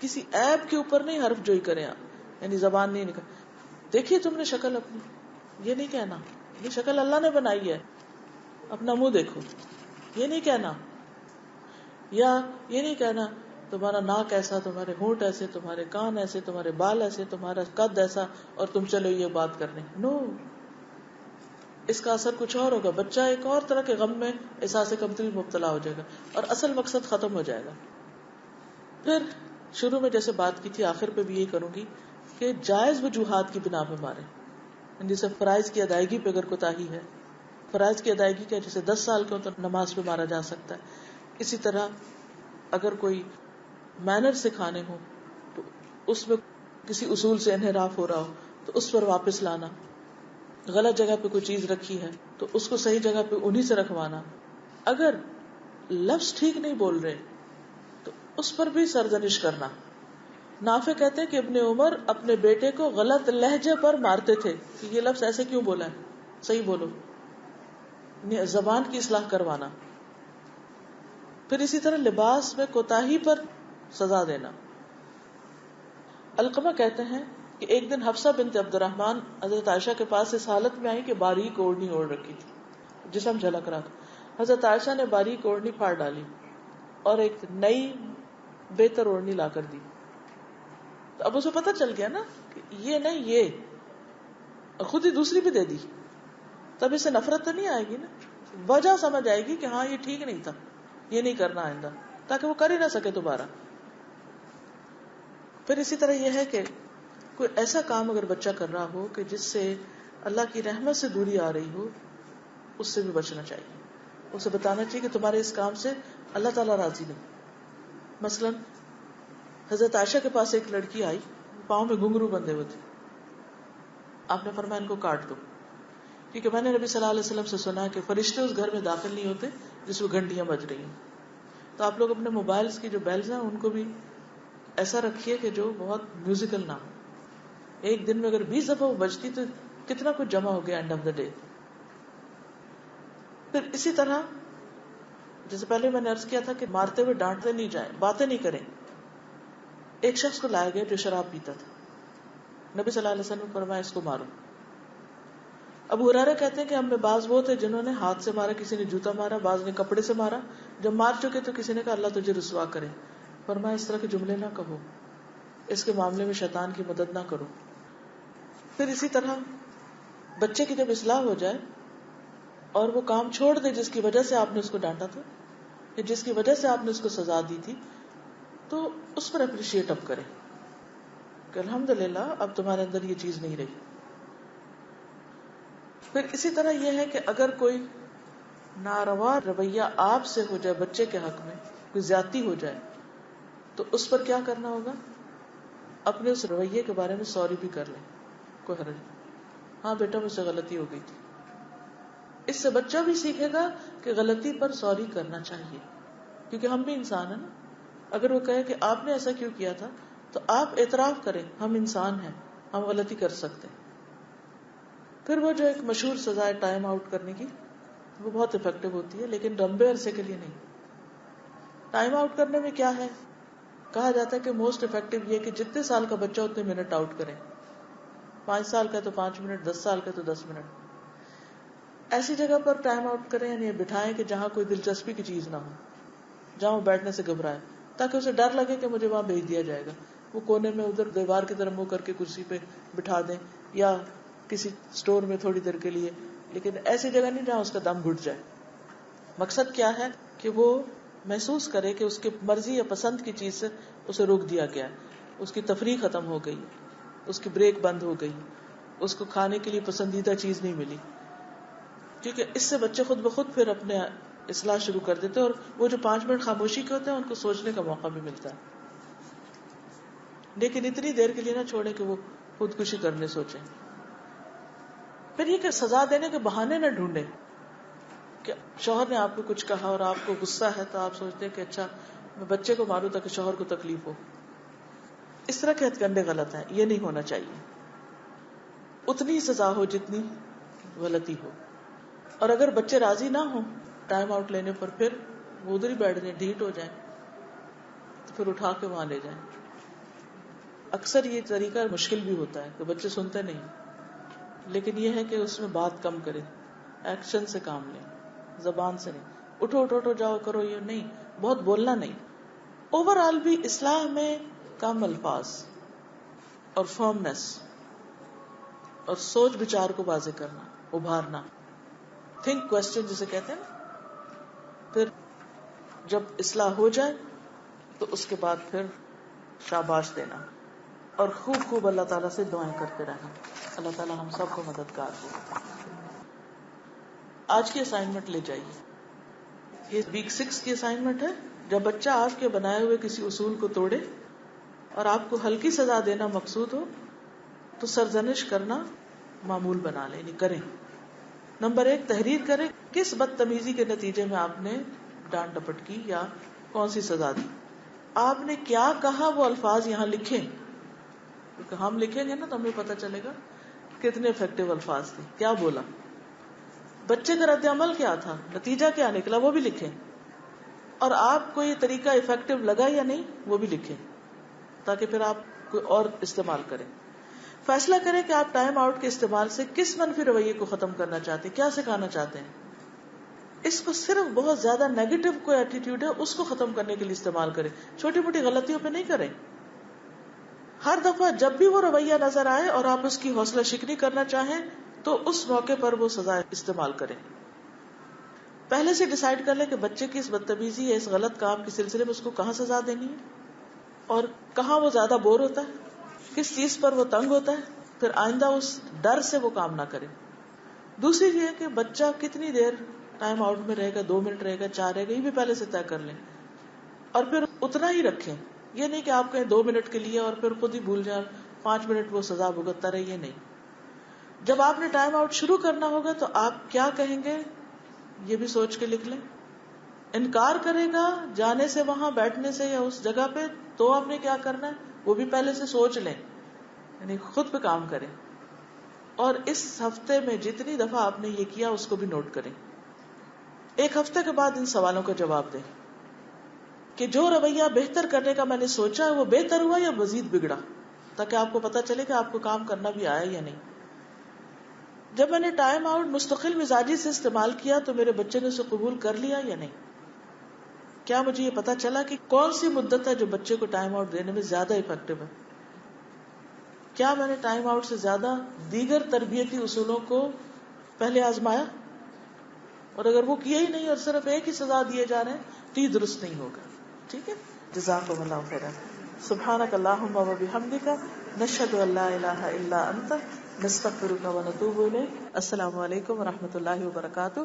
کسی عیب کے اوپر نہیں حرف جوئی کریں آپ، یعنی زبان نہیں نکل دیکھیے تم نے شکل اپنی، یہ نہیں کہنا یہ شکل اللہ نے بنائی ہے، اپنا منہ دیکھو، یہ نہیں کہنا. یا یہ نہیں کہنا تمہارا ناک ایسا، تمہارے ہونٹ ایسے، تمہارے کان ایسے، تمہارے بال ایسے، تمہارا قد ایسا، اور تم چلو یہ بات کرنے. نو، اس کا اثر کچھ اور ہوگا. بچہ ایک اور طرح کے غم میں، احساس کمتری میں مبتلا ہو جائے گا، اور اصل مقصد ختم ہو جائے گا. پھر شروع میں جیسے بات کی تھی، آخر پہ بھی یہی کروں گی کہ جائز وجوہات کی بنا پہ مارے. جیسے فرائض کی ادائیگی پہ اگر کوتاہی ہے، فرائض کی ادائیگی کیا، جیسے 10 سال کے ہو تو نماز پہ مارا جا سکتا ہے. اسی طرح اگر کوئی مینر سکھانے ہو تو اس میں کسی اصول سے انحراف ہو رہا ہو تو اس پر واپس لانا. غلط جگہ پہ کوئی چیز رکھی ہے تو اس کو صحیح جگہ پہ انہی سے رکھوانا. اگر لفظ ٹھیک نہیں بول رہے تو اس پر بھی سرزنش کرنا. نافع کہتے ہیں کہ ابن عمر اپنے بیٹے کو غلط لہجے پر مارتے تھے کہ یہ لفظ ایسے کیوں بولا ہے، صحیح بولو، زبان کی اصلاح کروانا. پھر اسی طرح لباس میں کوتاہی پر سزا دینا. علقمہ کہتے ہیں کہ ایک دن حفصہ بنت عبد الرحمن حضرت عائشہ کے پاس اس حالت میں آئی کہ باریک اوڑھنی اوڑھ رکھی تھی، جسم جھلک رہا تھا. حضرت عائشہ نے باریک اوڑھنی پھاڑ ڈالی اور ایک نئی بہتر اوڑھنی لا کر دی. تو اب اسے پتہ چل گیا نا کہ یہ نہیں، یہ خود ہی دوسری بھی دے دی. تب اسے نفرت تو نہیں آئے گی نا، وجہ سمجھ آئے گی کہ ہاں یہ ٹھیک نہیں تھا، یہ نہیں کرنا آئندہ، تاکہ وہ کر ہی نہ سکے دوبارہ. پھر اسی طرح یہ ہے کہ کوئی ایسا کام اگر بچہ کر رہا ہو کہ جس سے اللہ کی رحمت سے دوری آ رہی ہو، اس سے بھی بچنا چاہیے. اسے بتانا چاہیے کہ تمہارے اس کام سے اللہ تعالیٰ راضی نہیں. مثلا حضرت عائشہ کے پاس ایک لڑکی آئی، پاؤں میں گھنگرو بندھے ہوئے تھے. آپ نے فرمایا ان کو کاٹ دو، کیونکہ میں نے نبی صلی اللہ علیہ وسلم سے سنا کہ فرشتے اس گھر میں داخل نہیں ہوتے جس میں گھنٹیاں بج رہی ہیں. تو آپ لوگ اپنے موبائلز کی جو بیلز ہیں ان کو بھی ایسا رکھیے کہ جو بہت میوزیکل نہ ہو. ایک دن میں اگر 20 دفعہ وہ بجتی تو کتنا کچھ جمع ہو گیا اینڈ آف دا ڈے. پھر اسی طرح جیسے پہلے میں نے عرض کیا تھا کہ مارتے ہوئے ڈانٹتے نہیں جائیں، باتیں نہیں کریں. ایک شخص کو لایا گیا جو شراب پیتا تھا، نبی صلی اللہ علیہ وسلم نے فرمایا اس کو مارو. ابو ہریرہ کہتے ہیں کہ ہم میں بعض وہ تھے جنہوں نے ہاتھ سے مارا، کسی نے جوتا مارا، بعض نے کپڑے سے مارا. جب مار چکے تو کسی نے کہا اللہ تجھے رسوا کرے. فرمایا اس طرح کے جملے نہ کہو، اس کے معاملے میں شیطان کی مدد نہ کرو. پھر اسی طرح بچے کی جب اصلاح ہو جائے اور وہ کام چھوڑ دے جس کی وجہ سے آپ نے اس کو ڈانٹا تھا یا جس کی وجہ سے آپ نے اس کو سزا دی تھی, تو اس پر اپریشیٹ اب کریں کہ الحمدللہ اب تمہارے اندر یہ چیز نہیں رہی. پھر اسی طرح یہ ہے کہ اگر کوئی ناروا رویہ آپ سے ہو جائے بچے کے حق میں, کوئی زیادتی ہو جائے, تو اس پر کیا کرنا ہوگا؟ اپنے اس رویے کے بارے میں سوری بھی کر لیں, کوئی حرج نہیں. ہاں بیٹا مجھ سے غلطی ہو گئی تھی. اس سے بچہ بھی سیکھے گا کہ غلطی پر سوری کرنا چاہیے, کیونکہ ہم بھی انسان ہیں نا. اگر وہ کہے کہ آپ نے ایسا کیوں کیا تھا, تو آپ اعتراف کریں ہم انسان ہیں, ہم غلطی کر سکتے ہیں. پھر وہ جو ایک مشہور سزا ہے ٹائم آؤٹ کرنے کی, وہ بہت افیکٹو ہوتی ہے, لیکن لمبے عرصے کے لیے نہیں. ٹائم آؤٹ کرنے میں کیا ہے, کہا جاتا ہے کہ موسٹ افیکٹو یہ کہ جتنے سال کا بچہ اتنے منٹ آؤٹ کرے. 5 سال کا تو 5 منٹ, 10 سال کا تو 10 منٹ. ایسی جگہ پر ٹائم آؤٹ کریں, یعنی بٹھائیں کہ جہاں کوئی دلچسپی کی چیز نہ ہو, جہاں وہ بیٹھنے سے گھبرائے, تاکہ اسے ڈر لگے کہ مجھے وہاں بھیج دیا جائے گا. وہ کونے میں ادھر دیوار کی طرف منہ کر کے کرسی پہ بٹھا دیں, یا کسی اسٹور میں تھوڑی دیر کے لیے, لیکن ایسی جگہ نہیں جہاں اس کا دم گھٹ جائے. مقصد کیا ہے کہ وہ محسوس کرے کہ اس کی مرضی یا پسند کی چیز سے اسے روک دیا گیا, اس کی تفریح ختم ہو گئی, اس کی بریک بند ہو گئی, اس کو کھانے کے لیے پسندیدہ چیز نہیں ملی. کیونکہ اس سے بچے خود بخود پھر اپنے اصلاح شروع کر دیتے ہیں, اور وہ جو 5 منٹ خاموشی کے ہوتے ہیں ان کو سوچنے کا موقع بھی ملتا ہے. لیکن اتنی دیر کے لیے نہ چھوڑے کہ وہ خودکشی کرنے سوچیں. پھر یہ کہ سزا دینے کے بہانے نہ ڈھونڈیں کہ شوہر نے آپ کو کچھ کہا اور آپ کو غصہ ہے, تو آپ سوچتے ہیں کہ اچھا میں بچے کو ماروں تاکہ شوہر کو تکلیف ہو. اس طرح کے ہتھ کنڈے غلط ہیں, یہ نہیں ہونا چاہیے. اتنی سزا ہو جتنی غلطی ہو. اور اگر بچے راضی نہ ہوں ٹائم آؤٹ لینے پر, پھر وہ ادھر ہی بیٹھ جائیں, ڈھیٹ ہو جائیں, تو پھر اٹھا کے وہاں لے جائیں. اکثر یہ طریقہ مشکل بھی ہوتا ہے کہ بچے سنتے نہیں, لیکن یہ ہے کہ اس میں بات کم کریں, ایکشن سے کام لیں, زبان سے نہیں. اٹھو اٹھو اٹھو جاؤ کرو, یہ نہیں, بہت بولنا نہیں. اوور آل بھی اصلاح میں کم الفاظ اور فرمنس اور سوچ بچار کو واضح کرنا, ابھارنا, تھنک کوسچن جسے کہتے ہیں. پھر جب اصلاح ہو جائے تو اس کے بعد پھر شاباش دینا, اور خوب خوب اللہ تعالیٰ سے دعائیں کرتے رہنا. اللہ تعالیٰ ہم سب کو مددگار ہو. آج کی اسائنمنٹ لے جائیے, یہ ویک 6 کی اسائنمنٹ ہے. جب بچہ آپ کے بنائے ہوئے کسی اصول کو توڑے اور آپ کو ہلکی سزا دینا مقصود ہو, تو سرزنش کرنا معمول بنا لیں, یعنی کریں. نمبر 1, تحریر کریں کس بدتمیزی کے نتیجے میں آپ نے ڈانٹ ڈپٹ کی یا کون سی سزا دی. آپ نے کیا کہا وہ الفاظ یہاں لکھیں, کیونکہ ہم لکھیں گے نا تو ہمیں پتہ چلے گا کتنے افیکٹو الفاظ تھے, کیا بولا. بچے کا رد عمل کیا تھا, نتیجہ کیا نکلا, وہ بھی لکھیں. اور آپ کو یہ طریقہ افیکٹو لگا یا نہیں وہ بھی لکھیں, تاکہ پھر آپ کوئی اور استعمال کریں. فیصلہ کریں کہ آپ ٹائم آؤٹ کے استعمال سے کس منفی رویے کو ختم کرنا چاہتے ہیں, کیا سکھانا چاہتے ہیں. اس کو صرف بہت زیادہ نیگیٹو کوئی ایٹیٹیوڈ ہے اس کو ختم کرنے کے لیے استعمال کریں, چھوٹی موٹی غلطیوں پہ نہیں کریں. ہر دفعہ جب بھی وہ رویہ نظر آئے اور آپ اس کی حوصلہ شکنی کرنا چاہیں تو اس موقع پر وہ سزا استعمال کریں. پہلے سے ڈیسائیڈ کر لیں کہ بچے کی اس بدتمیزی یا اس غلط کام کے سلسلے میں اس کو کہاں سزا دینی ہے اور کہاں وہ زیادہ بور ہوتا ہے, کس چیز پر وہ تنگ ہوتا ہے, پھر آئندہ اس ڈر سے وہ کام نہ کرے. دوسری یہ کہ بچہ کتنی دیر ٹائم آؤٹ میں رہے گا, 2 منٹ رہے گا, 4 رہے گا, یہ بھی پہلے سے طے کر لیں اور پھر اتنا ہی رکھیں. یہ نہیں کہ آپ کہیں 2 منٹ کے لیے اور پھر خود ہی بھول جائیں, 5 منٹ وہ سزا بھگتتا رہے, یہ نہیں. جب آپ نے ٹائم آؤٹ شروع کرنا ہوگا تو آپ کیا کہیں گے یہ بھی سوچ کے لکھ لیں. انکار کرے گا جانے سے, وہاں بیٹھنے سے یا اس جگہ پہ, تو آپ نے کیا کرنا ہے وہ بھی پہلے سے سوچ لیں, یعنی خود پہ کام کریں. اور اس ہفتے میں جتنی دفعہ آپ نے یہ کیا اس کو بھی نوٹ کریں. 1 ہفتے کے بعد ان سوالوں کا جواب دیں کہ جو رویہ بہتر کرنے کا میں نے سوچا ہے وہ بہتر ہوا یا مزید بگڑا, تاکہ آپ کو پتا چلے کہ آپ کو کام کرنا بھی آیا یا نہیں. جب میں نے ٹائم آؤٹ مستقل مزاجی سے استعمال کیا تو میرے بچے نے اسے قبول کر لیا یا نہیں. کیا مجھے یہ پتا چلا کہ کون سی مدت ہے جو بچے کو ٹائم آؤٹ دینے میں زیادہ افیکٹو ہے, کیا میں نے ٹائم آؤٹ سے زیادہ دیگر تربیتی اصولوں کو پہلے آزمایا؟ اور اگر وہ کیا ہی نہیں اور صرف ایک ہی سزا دیے جا رہے ہیں تو یہ درست نہیں ہوگا. ٹھیک ہے. جزاکم اللہ خیرا. سبحانک اللہم و بحمدک نشہد ان لا الہ الا انت نستغفرک و نتوب الیک. السلام علیکم و رحمۃ اللہ وبرکاتہ.